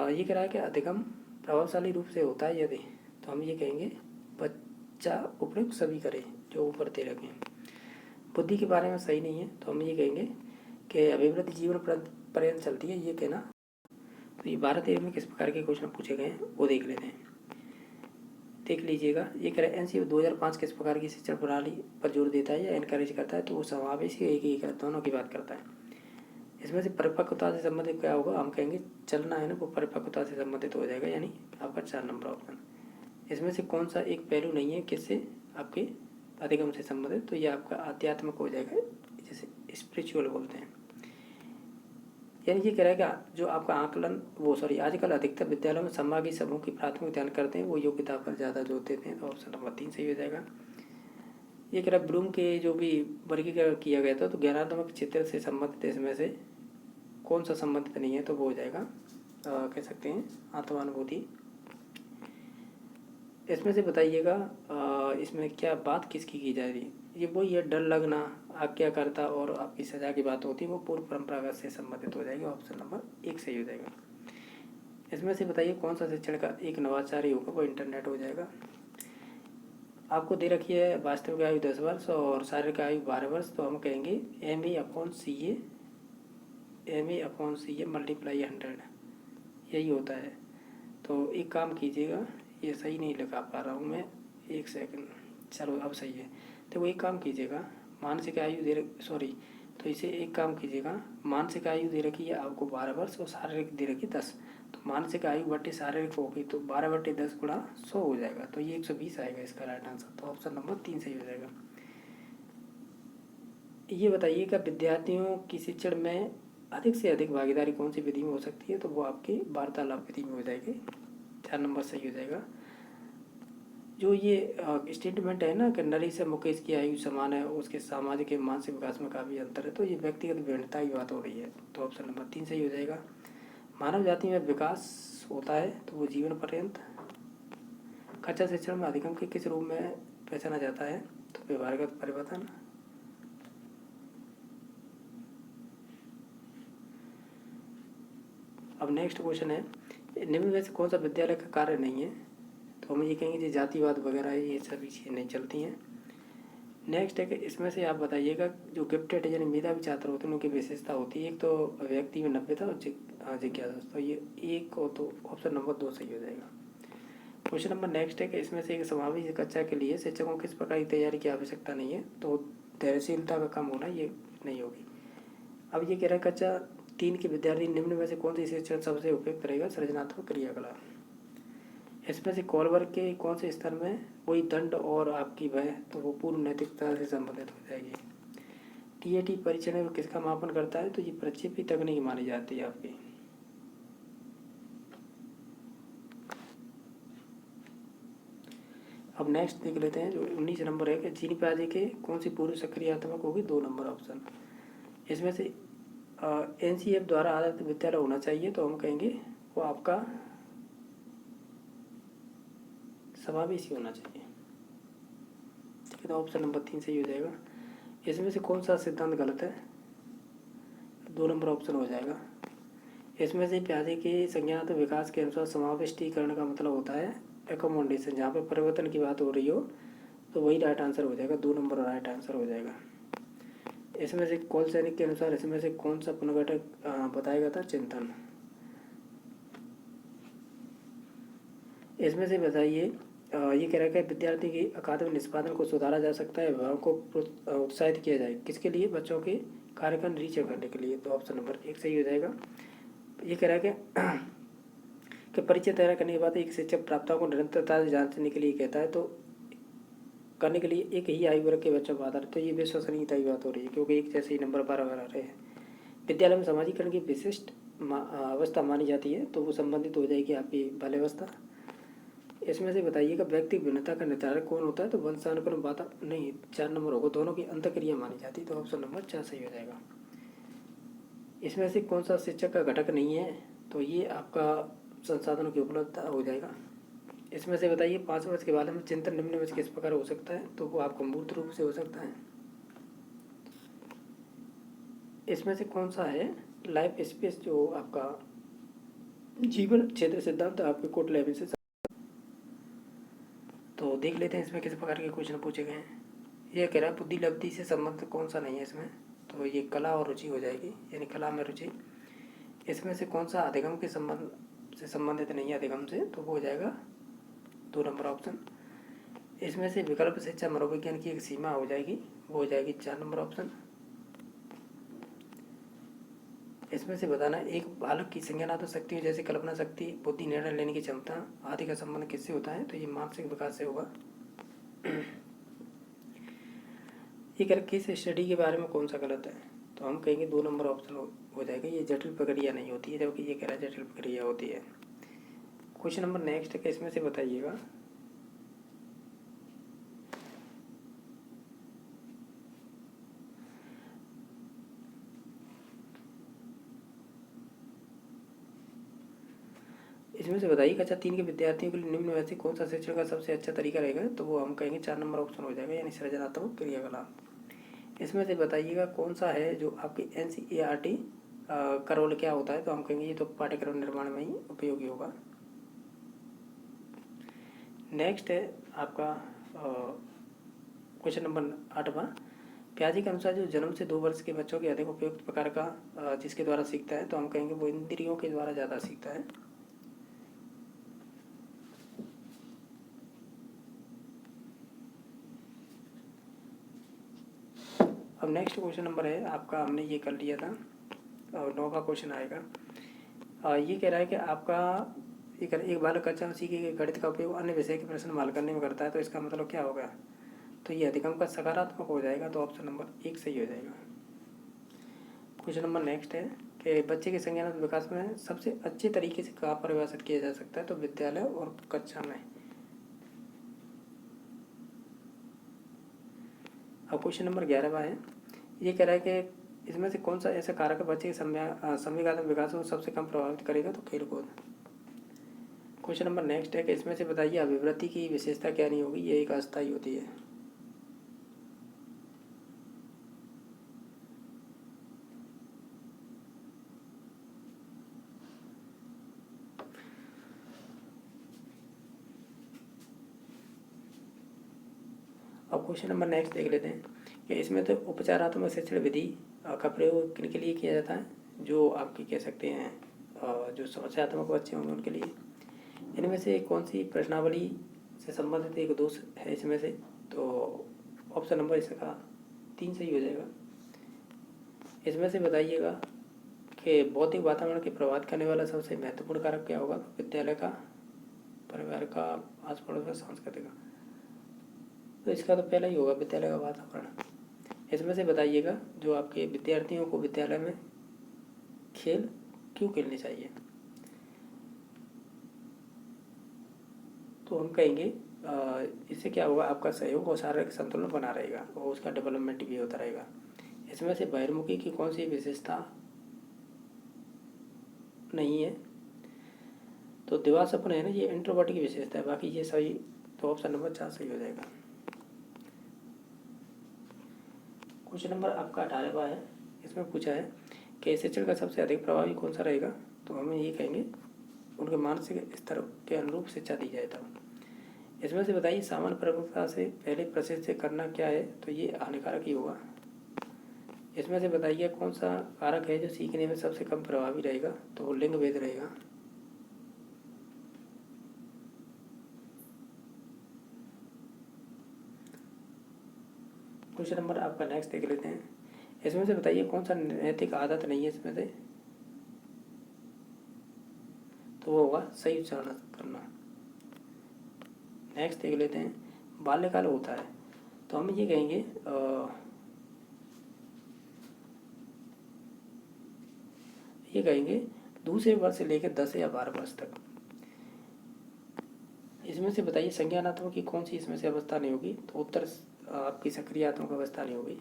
ये कह रहा है कि अधिगम प्रभावशाली रूप से होता है यदि, तो हम ये कहेंगे बच्चा उपयुक्त सभी करे जो ऊपर दे रखें। बुद्धि के बारे में सही नहीं है, तो हम ये कहेंगे कि अभिवृद्धि जीवन पर्यंत चलती है, ये कहना। तो ये 12-13 में किस प्रकार के क्वेश्चन पूछे गए हैं वो देख लेते हैं, देख लीजिएगा। ये कह रहा है एनसीईआरटी 2005 किस प्रकार की शिक्षण प्रणाली पर जोर देता है या इनकरेज करता है, तो वो समावेशी एक ही दोनों की बात करता है। इसमें से परिपक्वता से संबंधित क्या होगा, हम कहेंगे चलना है ना, वो परिपक्वता से संबंधित हो जाएगा, यानी आपका 4 नंबर ऑप्शन। इसमें से कौन सा एक पहलू नहीं है किससे आपके अधिगम से संबंधित, तो ये आपका आध्यात्मिक हो जाएगा, जैसे स्पिरिचुअल बोलते हैं। यानी ये कह रहा है कि जो आपका आकलन आजकल अधिकतर विद्यालयों में संभागी समूह की प्राथमिक ध्यान करते हैं, वो योग्यता पर ज़्यादा जोर देते हैं, तो ऑप्शन नंबर 3 सही हो जाएगा। ये कह रहा है ब्लूम के जो भी वर्गीकरण किया गया था तो ज्ञानात्मक क्षेत्र से संबंधित इसमें से कौन सा संबंधित नहीं है, तो वो हो जाएगा कह सकते हैं आत्मानुभूति। इसमें से बताइएगा इसमें क्या बात किसकी की जा रही है, ये वही है डर लगना, आज्ञाकारिता और आपकी सजा की बात होती है, वो पूर्व परंपरागत से संबंधित हो जाएगी, ऑप्शन नंबर 1 सही हो जाएगा। इसमें से बताइए कौन सा शिक्षण का एक नवाचारी होगा, वो इंटरनेट हो जाएगा। आपको दे रखी है वास्तविक आयु 10 वर्ष और शारीरिक आयु 12 वर्ष, तो हम कहेंगे MA/CA मल्टीप्लाई 100, यही होता है। तो एक काम कीजिएगा, ये सही नहीं लिखा पा रहा हूँ मैं, एक सेकंड, चलो अब सही है। तो वो एक काम कीजिएगा, मानसिक आयु तो इसे एक काम कीजिएगा, मानसिक आयु दे रखी है आपको 12 वर्ष और शारीरिक दे रखी 10, तो मानसिक आयु बट्टे शारीरिक होगी तो 12/10 गुणा 100 हो जाएगा, तो ये 120 आएगा इसका राइट आंसर। तो ऑप्शन नंबर 3 सही हो जाएगा। ये बताइएगा विद्यार्थियों की शिक्षण में अधिक से अधिक भागीदारी कौन सी विधि में हो सकती है, तो वो आपकी वार्तालाप विधि में हो जाएगी, 4 नंबर सही हो जाएगा। जो ये स्टेटमेंट है ना कि नरी से मुकेश की आयु समान है, उसके सामाजिक एवं मानसिक विकास में काफ़ी अंतर है, तो ये व्यक्तिगत भिन्नता की बात हो रही है, तो ऑप्शन नंबर 3 सही हो जाएगा। मानव जाति में विकास होता है तो वो जीवन पर्यंत। कच्चा शिक्षण में अधिगम के किस रूप में पहचाना जाता है, तो व्यवहारगत परिवर्तन। अब नेक्स्ट क्वेश्चन है, निम्न में से कौन सा विद्यालय का कार्य नहीं है, तो हम ये कहेंगे जी जातिवाद वगैरह ये सभी चीज़ें नहीं चलती हैं। नेक्स्ट है कि इसमें से आप बताइएगा जो गिफ्टेड यानी मेधावी छात्र होते हैं उनकी विशेषता होती है, एक तो व्यक्ति में नव्यता और जिज्ञासा, तो ये एक हो, तो ऑप्शन नंबर 2 सही हो जाएगा। क्वेश्चन नंबर नेक्स्ट है कि इसमें से एक समावेशी कक्षा के लिए शिक्षकों किस प्रकार की तैयारी की आवश्यकता नहीं है, तो धैर्यशीलता का कम होना ये नहीं होगी। अब ये कह रहा है कक्षा 3 के विद्यार्थी निम्न में से कौन सी शिक्षण सबसे उपयुक्त रहेगा, सृजनात्मक क्रियाकलाप। इसमें से कॉलवर के कौन से स्तर में कोई दंड और आपकी वह, तो वो पूर्व नैतिकता से संबंधित हो जाएगी। TAT परीक्षण में किसका मापन करता है, तो ये प्रक्षेपी तकनीक मानी जाती है आपकी। अब नेक्स्ट देख लेते हैं जो 19 नंबर है कि चीनी प्याजे के कौन सी पूर्व सक्रियात्मक होगी, 2 नंबर ऑप्शन। इसमें से NCF द्वारा आधारित विद्यालय होना चाहिए, तो हम कहेंगे वो आपका समावेशी होना चाहिए, ठीक है, तो ऑप्शन नंबर 3 सही हो जाएगा। इसमें से कौन सा सिद्धांत गलत है, 2 नंबर ऑप्शन हो जाएगा। इसमें से प्याजे के संज्ञानात्मक विकास के अनुसार समाविष्टीकरण का मतलब होता है एकोमोडेशन, जहाँ पे परिवर्तन की बात हो रही हो तो वही राइट आंसर हो जाएगा, 2 नंबर राइट आंसर हो जाएगा। इसमें से कौन सैनिक के अनुसार इसमें से कौन सा पुनर्गठन बताया गया था, चिंतन। इसमें से बताइए ये कह रहा है कि विद्यार्थी की अकादमिक निष्पादन को सुधारा जा सकता है, विभाग को उत्साहित किया जाए, किसके लिए, बच्चों के कार्य का निरीक्षण करने के लिए, तो ऑप्शन नंबर 1 सही हो जाएगा। ये कह रहा है कि परिचय तैयार करने के बाद एक शिक्षक प्राप्ताओं को निरंतरता से जांचने के लिए कहता है, तो करने के लिए एक ही आयु वर्ग के बच्चों को आधार, तो ये विश्वसनीयता की बात हो रही है, क्योंकि एक जैसे ही नंबर 12 आ रहे हैं। विद्यालय में समाजीकरण की विशिष्ट अवस्था मानी जाती है, तो वो संबंधित हो जाएगी आपकी बाल्यावस्था। इसमें से बताइएगा व्यक्ति भिन्नता का निर्धारक कौन होता है, तो वंशानुक्रम बात नहीं, 4 नंबर होगा, दोनों की अंतक्रिया मानी जाती है, तो ऑप्शन नंबर 4 सही हो जाएगा। इसमें से कौन सा शिक्षक का घटक नहीं है, तो ये आपका संसाधनों की उपलब्धता हो जाएगा। इसमें से बताइए 5 वर्ष के बारे में चिंतन निम्न में किस प्रकार हो सकता है, तो वो आपको मूर्त रूप से हो सकता है। इसमें से कौन सा है लाइफ स्पेस, जो आपका जीवन क्षेत्र सिद्धांत आपके कोट लेवल से, तो देख लेते हैं इसमें किस प्रकार के क्वेश्चन पूछे गए हैं। यह कह रहा है बुद्धि लब्धि से संबंध कौन सा नहीं है इसमें, तो ये कला और रुचि हो जाएगी, यानी कला में रुचि। इसमें से कौन सा अधिगम के संबंध से संबंधित नहीं है, अधिगम से, तो वो हो जाएगा 2 नंबर ऑप्शन। इसमें से विकल्प शिक्षा मनोविज्ञान की एक सीमा हो जाएगी, वो हो जाएगी 4 नंबर ऑप्शन। इसमें से बताना एक बालक की संज्ञानात्मक शक्तियों जैसे कल्पना शक्ति, बुद्धि, निर्णय लेने की क्षमता आदि का संबंध किससे होता है, तो ये मानसिक विकास से होगा। ये कह किस स्टडी के बारे में कौन सा गलत है, तो हम कहेंगे 2 नंबर ऑप्शन हो जाएगा, ये जटिल प्रक्रिया नहीं होती है, जबकि ये कह रहा है जटिल प्रक्रिया होती है। क्वेश्चन नंबर नेक्स्ट है कि इसमें से बताइएगा इसमें से बताइए कक्षा 3 के विद्यार्थियों के लिए निम्न में से कौन सा शिक्षण का सबसे अच्छा तरीका रहेगा, तो वो हम कहेंगे 4 नंबर ऑप्शन हो जाएगा, यानी सृजनात्मक क्रियाकलाप। इसमें से बताइएगा कौन सा है जो आपकी NCERT का रोल क्या होता है, तो हम कहेंगे ये तो पाठ्यक्रम निर्माण में ही उपयोगी होगा। नेक्स्ट है आपका क्वेश्चन नंबर 8वां, प्याजे के अनुसार जो जन्म से 2 वर्ष के बच्चों के अधिक उपयुक्त प्रकार का जिसके द्वारा सीखता है, तो हम कहेंगे वो इंद्रियों के द्वारा ज़्यादा सीखता है। अब नेक्स्ट क्वेश्चन नंबर है आपका, हमने ये कर लिया था, और 9 का क्वेश्चन आएगा। ये कह रहा है कि आपका एक बालक कक्षा सीखे कि गणित का उपयोग अन्य विषय के प्रश्न हल करने में करता है, तो इसका मतलब क्या होगा? तो ये अधिगम का सकारात्मक हो जाएगा, तो ऑप्शन नंबर 1 सही हो जाएगा। क्वेश्चन नंबर नेक्स्ट है कि बच्चे के संज्ञानात्मक विकास में सबसे अच्छे तरीके से कहाँ परिभाषित किया जा सकता है? तो विद्यालय और कक्षा में। अब क्वेश्चन नंबर 11वां है, ये कह रहा है कि इसमें से कौन सा ऐसा कारक बच्चे के संवेगात्मक विकास को सबसे कम प्रभावित करेगा? तो खेलकूद। क्वेश्चन नंबर नेक्स्ट है कि इसमें से बताइए अभिवृद्धि की विशेषता क्या नहीं होगी? ये एक अस्थायी होती है। अब क्वेश्चन नंबर नेक्स्ट देख लेते हैं कि इसमें तो उपचारात्मक शिक्षण विधि का प्रयोग किन के लिए किया जाता है? जो आपकी कह सकते हैं जो समस्यात्मक बच्चे होंगे उनके लिए। इनमें से कौन सी प्रश्नावली से संबंधित एक दोष है इसमें से? तो ऑप्शन नंबर इसका 3 सही हो जाएगा। इसमें से बताइएगा कि भौतिक वातावरण के प्रभावित करने वाला सबसे महत्वपूर्ण कारक क्या होगा? विद्यालय का, परिवार का, आस पड़ोस का, सांस्कृतिक का। तो इसका तो पहला ही होगा, विद्यालय का वातावरण। इसमें से बताइएगा जो आपके विद्यार्थियों को विद्यालय में खेल क्यों खेलने चाहिए? तो हम कहेंगे इससे क्या होगा, आपका सहयोग और शारीरिक संतुलन बना रहेगा और उसका डेवलपमेंट भी होता रहेगा। इसमें से बहिर्मुखी की कौन सी विशेषता नहीं है? तो दिवास्वप्न है ना, ये इंट्रोवर्ट की विशेषता है, बाकी ये सही, तो ऑप्शन नंबर 4 सही हो जाएगा। क्वेश्चन नंबर आपका 18वां है, इसमें पूछा है कि शिक्षण का सबसे अधिक प्रभावी कौन सा रहेगा? तो हम ये कहेंगे उनके मानसिक स्तर के अनुरूप शिक्षा दी जाए तब। इसमें से बताइए सामान्य परिपक्वता से पहले प्रशिक्षित करना क्या है? तो ये हानिकारक ही होगा। इसमें से बताइए कौन सा कारक है जो सीखने में सबसे कम प्रभावी रहेगा? तो वो लिंग भेद रहेगा। क्वेश्चन नंबर आपका नेक्स्ट देख लेते हैं। इसमें से बताइए कौन सा नैतिक आदत नहीं है इसमें से? तो वो होगा सही उच्चारण करना। नेक्स्ट देख लेते हैं, बाल्यकाल होता है, तो हम ये कहेंगे दूसरे वर्ष से लेकर 10 या 12 वर्ष तक। इसमें से बताइए संज्ञानात्मक की कौन सी इसमें से अवस्था नहीं होगी? तो उत्तर आपकी सक्रियात्मक अवस्था नहीं होगी।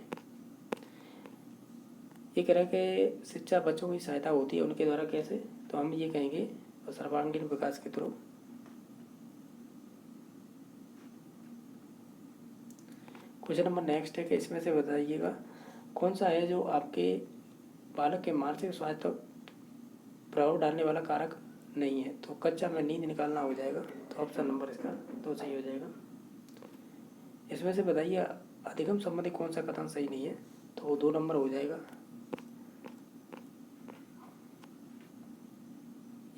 ये कह रहा है कि शिक्षा बच्चों की सहायता होती है उनके द्वारा कैसे? तो हम ये कहेंगे सर्वांगीण विकास के थ्रू। क्वेश्चन नंबर नेक्स्ट है कि इसमें से बताइएगा कौन सा है जो आपके बालक के मानसिक स्वास्थ्य पर प्रभाव डालने वाला कारक नहीं है? तो कक्षा में नींद निकालना हो जाएगा, तो ऑप्शन नंबर इसका 2 सही हो जाएगा। इसमें से बताइए अधिगम संबंधी कौन सा कथन सही नहीं है? तो वो 2 नंबर हो जाएगा।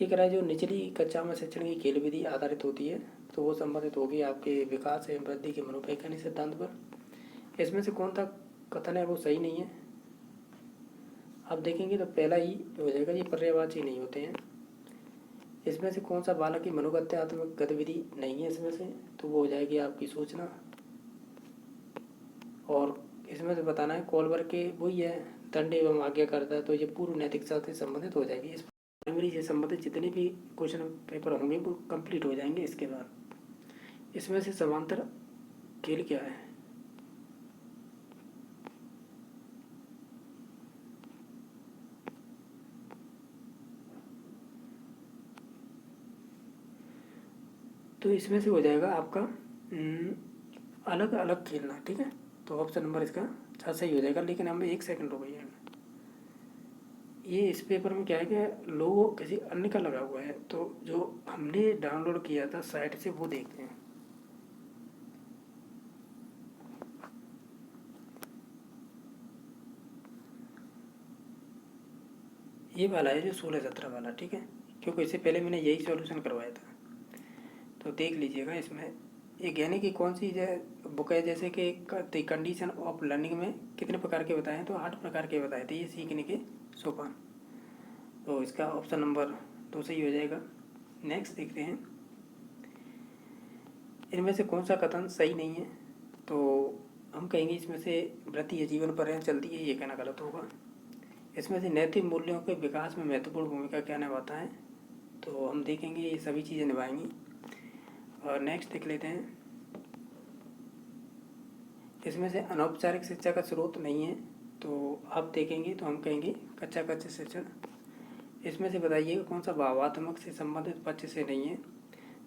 ये कह रहा है जो निचली कक्षा में शिक्षण की खेल विधि आधारित होती है, तो वो संबंधित होगी आपके विकास एवं वृद्धि के मनोवैज्ञानिक सिद्धांत पर। इसमें से कौन सा कथन है वो सही नहीं है? आप देखेंगे तो पहला ही हो जाएगा, ये पर्यायवाची नहीं होते हैं। इसमें से कौन सा बालक की मनोगत्यात्मक गतिविधि नहीं है इसमें से? तो वो हो जाएगी आपकी सूचना। और इसमें से बताना है कॉलवर के वही है दंड एवं आज्ञाकारिता, तो ये पूर्व नैतिकता से संबंधित हो जाएगी। इस प्राइमरी से संबंधित जितने भी क्वेश्चन पेपर होंगे वो कंप्लीट हो जाएंगे इसके बाद। इसमें से समांतर खेल क्या है? तो इसमें से हो जाएगा आपका अलग अलग खेलना, ठीक है। तो ऑप्शन नंबर इसका 4 सही हो जाएगा। लेकिन हमें 1 सेकंड हो गई है, ये इस पेपर में क्या है कि लोगो किसी अन्य का लगा हुआ है, तो जो हमने डाउनलोड किया था साइट से वो देखते हैं। ये वाला है जो 16-17 वाला, ठीक है, क्योंकि इससे पहले मैंने यही सॉल्यूशन करवाया था। तो देख लीजिएगा इसमें ये यानी कि कौन सी बुक है, जैसे कि द कंडीशन ऑफ लर्निंग में कितने प्रकार के बताए हैं, तो 8 प्रकार के बताए थे ये सीखने के सोपान। तो इसका ऑप्शन नंबर 2 सही हो जाएगा। नेक्स्ट देखते हैं, इनमें से कौन सा कथन सही नहीं है, तो हम कहेंगे इसमें से वृत्ति या जीवन पर चलती है, ये कहना गलत होगा। इसमें से नैतिक मूल्यों के विकास में महत्वपूर्ण भूमिका क्या निभाता है, तो हम देखेंगे ये सभी चीज़ें निभाएंगी। और नेक्स्ट देख लेते हैं, इसमें से अनौपचारिक शिक्षा का स्रोत नहीं है, तो आप देखेंगे तो हम कहेंगे कच्चा शिक्षण। इसमें से बताइएगा कौन सा भावात्मक से संबंधित पक्ष से नहीं है,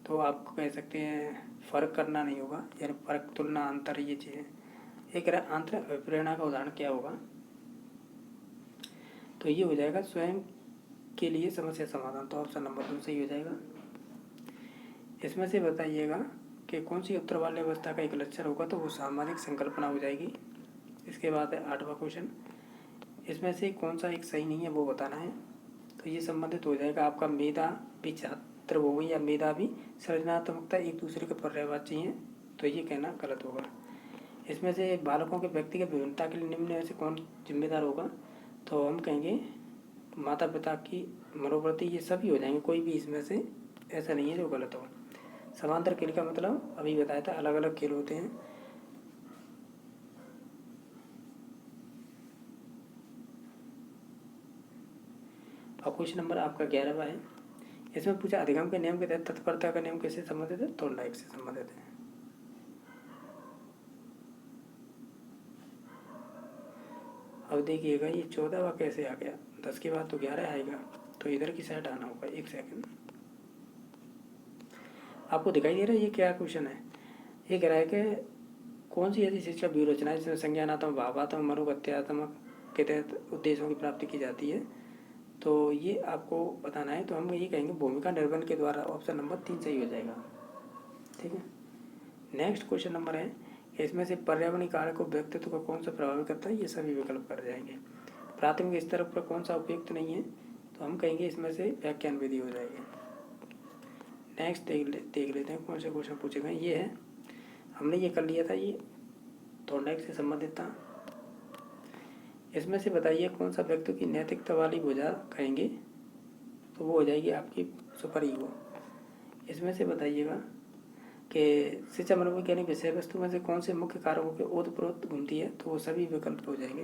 तो आप कह सकते हैं फ़र्क करना नहीं होगा, यानी फ़र्क, तुलना, अंतर, ये चीज़ें। एक अंतर प्रेरणा का उदाहरण क्या होगा, तो ये हो जाएगा स्वयं के लिए समस्या समाधान, तो ऑप्शन नंबर 2 सही हो जाएगा। इसमें से बताइएगा कि कौन सी उत्तर वाली अवस्था का एक लक्षण होगा, तो वो सामाजिक संकल्पना हो जाएगी। इसके बाद है 8वां क्वेश्चन, इसमें से कौन सा एक सही नहीं है वो बताना है, तो ये संबंधित हो जाएगा आपका मेधावी छात्र हो गई या मेधावी सृजनात्मकता एक दूसरे के पर्यायवाची चाहिए, तो ये कहना गलत होगा। इसमें से बालकों के व्यक्तिगत विभिन्नता के लिए निम्न में से कौन जिम्मेदार होगा, तो हम कहेंगे माता पिता की मनोवृत्ति, ये सभी हो जाएंगे, कोई भी इसमें से ऐसा नहीं है जो गलत हो। समांतर खेल का मतलब अभी बताया था, अलग अलग खेल होते हैं। और क्वेश्चन नंबर आपका 11वां है, इसमें पूछा अधिगम के नियम के तहत तत्परता का नियम किससे संबंधित है, थॉर्नडाइक से संबंधित है। अब देखिएगा ये 14वां कैसे आ गया, 10 के बाद तो 11 आएगा, तो इधर की साइड आना होगा। एक सेकंड, आपको दिखाई दे रहा है ये क्या क्वेश्चन है, ये कह रहा है कि कौन सी ऐसी शिक्षा व्यूहरचना है जिसमें संज्ञानात्मक, भावात्मक, मनोगत्यात्मक के तहत उद्देश्यों की प्राप्ति की जाती है, तो ये आपको बताना है। तो हम ये कहेंगे भूमिका निर्वहन के द्वारा, ऑप्शन नंबर 3 सही हो जाएगा, ठीक है। नेक्स्ट क्वेश्चन नंबर है, इसमें से पर्यावरणीय कारक को व्यक्तित्व को कौन सा प्रभावित करता है, ये सभी विकल्प कर जाएंगे। प्राथमिक स्तर पर कौन सा उपयुक्त नहीं है, तो हम कहेंगे इसमें से व्याख्यान विधि हो जाएगी। नेक्स्ट देख लेते हैं कौन से क्वेश्चन पूछे गए। ये है, हमने ये कर लिया था, ये थॉर्नडाइक से संबंधित था। इसमें से बताइए कौन सा व्यक्ति की नैतिकता वाली भुजा कहेंगे, तो वो हो जाएगी आपकी सुपर ईगो। इसमें से बताइएगा कि शिक्षा मनोवैज्ञानिक विषय वस्तु में से कौन से मुख्य कारकों के ओतप्रोत घूमती है, तो वो सभी विकल्प हो जाएंगे।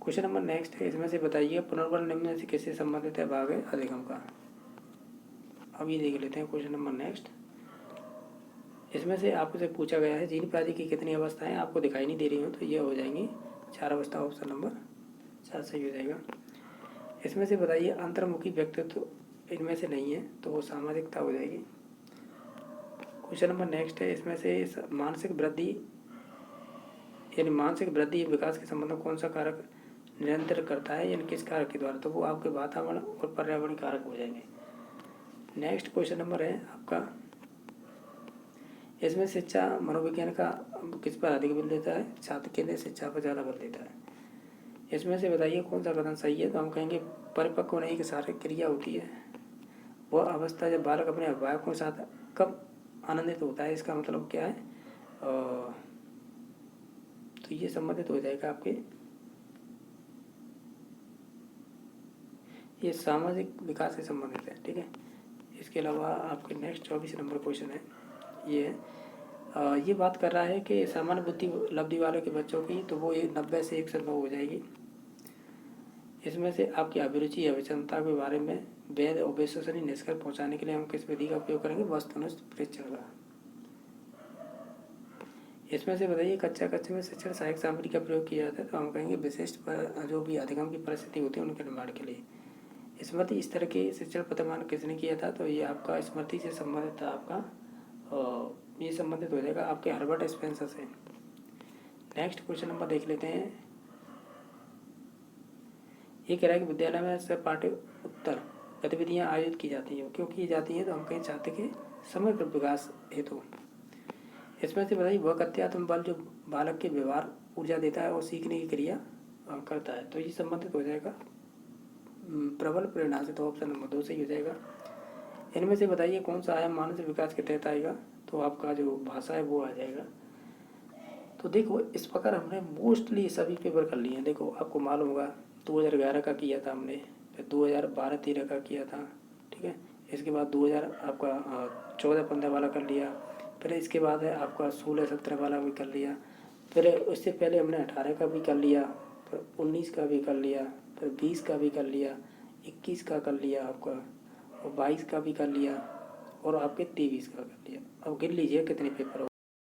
क्वेश्चन नंबर नेक्स्ट है, इसमें से बताइए पुनर्बल निम्न में से किससे संबंधित है, भाग है अधिगम का। अब ये देख लेते हैं क्वेश्चन नंबर नेक्स्ट। इसमें से आपसे पूछा गया है जीन प्राजी की कितनी अवस्थाएं आपको दिखाई नहीं दे रही हो, तो ये हो जाएंगी 4 अवस्था, ऑप्शन नंबर 4 सही हो जाएगा। इसमें से बताइए अंतर्मुखी व्यक्तित्व इनमें से नहीं है, तो वो सामाजिकता हो जाएगी। क्वेश्चन नंबर नेक्स्ट है, इसमें से मानसिक वृद्धि यानी मानसिक वृद्धि विकास के संबंध में कौन सा कारक निरंतर करता है, यानी किस कारक के द्वारा, तो वो आपके वातावरण और पर्यावरण कारक हो जाएंगे। नेक्स्ट क्वेश्चन नंबर है आपका, इसमें शिक्षा मनोविज्ञान का किस पर अधिक बल देता है, छात्र केंद्रित शिक्षा पर ज़्यादा बल देता है। इसमें से बताइए कौन सा कथन सही है, तो हम कहेंगे परिपक्व होने की शारीरिक क्रिया होती है वह अवस्था जब बालक अपने अभिभावकों के साथ कब आनंदित होता है, इसका मतलब क्या है, तो ये संबंधित हो जाएगा आपके, ये सामाजिक विकास से संबंधित है, ठीक है। इसके अलावा आपके नेक्स्ट 24 नंबर क्वेश्चन है, ये बात कर रहा है कि सामान्य बुद्धि लब्धि वाले के बच्चों की, तो वो 90 से 109 हो जाएगी। इसमें से आपकी अभिरुचि या विषमता के बारे में वैध और विश्वसनीय निष्कर्ष पहुंचाने के लिए हम किस विधि का उपयोग करेंगे, वस्तुनिष्ठ परीक्षण का। इसमें से बताइए कक्षा में शिक्षण सहायक सामग्री का प्रयोग किया जाता है, तो हम कहेंगे विशिष्ट जो भी अधिगम की परिस्थिति होती है उनके निर्माण के लिए। स्मृति इस तरह के शिक्षण प्रतिमान किसने किया था, तो ये आपका स्मृति से संबंधित था आपका, ये संबंधित हो जाएगा आपके हर्बर्ट स्पेंसर से। नेक्स्ट क्वेश्चन नंबर देख लेते हैं, ये कह रहा है कि विद्यालय में सहपाठ्य उत्तर गतिविधियाँ आयोजित की जाती हैं, क्यों की जाती हैं, तो हम कहें छात्र के समग्र विकास हेतु। इसमें से बताइए वह अत्यात्म बल जो बालक के व्यवहार ऊर्जा देता है और सीखने की क्रिया करता है, तो ये संबंधित हो जाएगा प्रबल प्रेरणा से, तो ऑप्शन नंबर 2 सही हो जाएगा। इनमें से बताइए कौन सा आयाम मानसिक विकास के तहत आएगा, तो आपका जो भाषा है वो आ जाएगा। तो देखो इस प्रकार हमने मोस्टली सभी पेपर कर लिए हैं। देखो आपको मालूम होगा 2011 का किया था हमने, फिर 2012-13 का किया था, ठीक है। इसके बाद 2000 आपका 14-15 वाला कर लिया, फिर इसके बाद है आपका 16-17 वाला भी कर लिया, फिर उससे पहले हमने 18 का भी कर लिया, फिर 19 का भी कर लिया, फिर 20 का भी कर लिया, 21 का कर लिया आपका, और 22 का भी कर लिया, और आपके 23 का कर लिया। अब गिन लीजिए कितने पेपर हो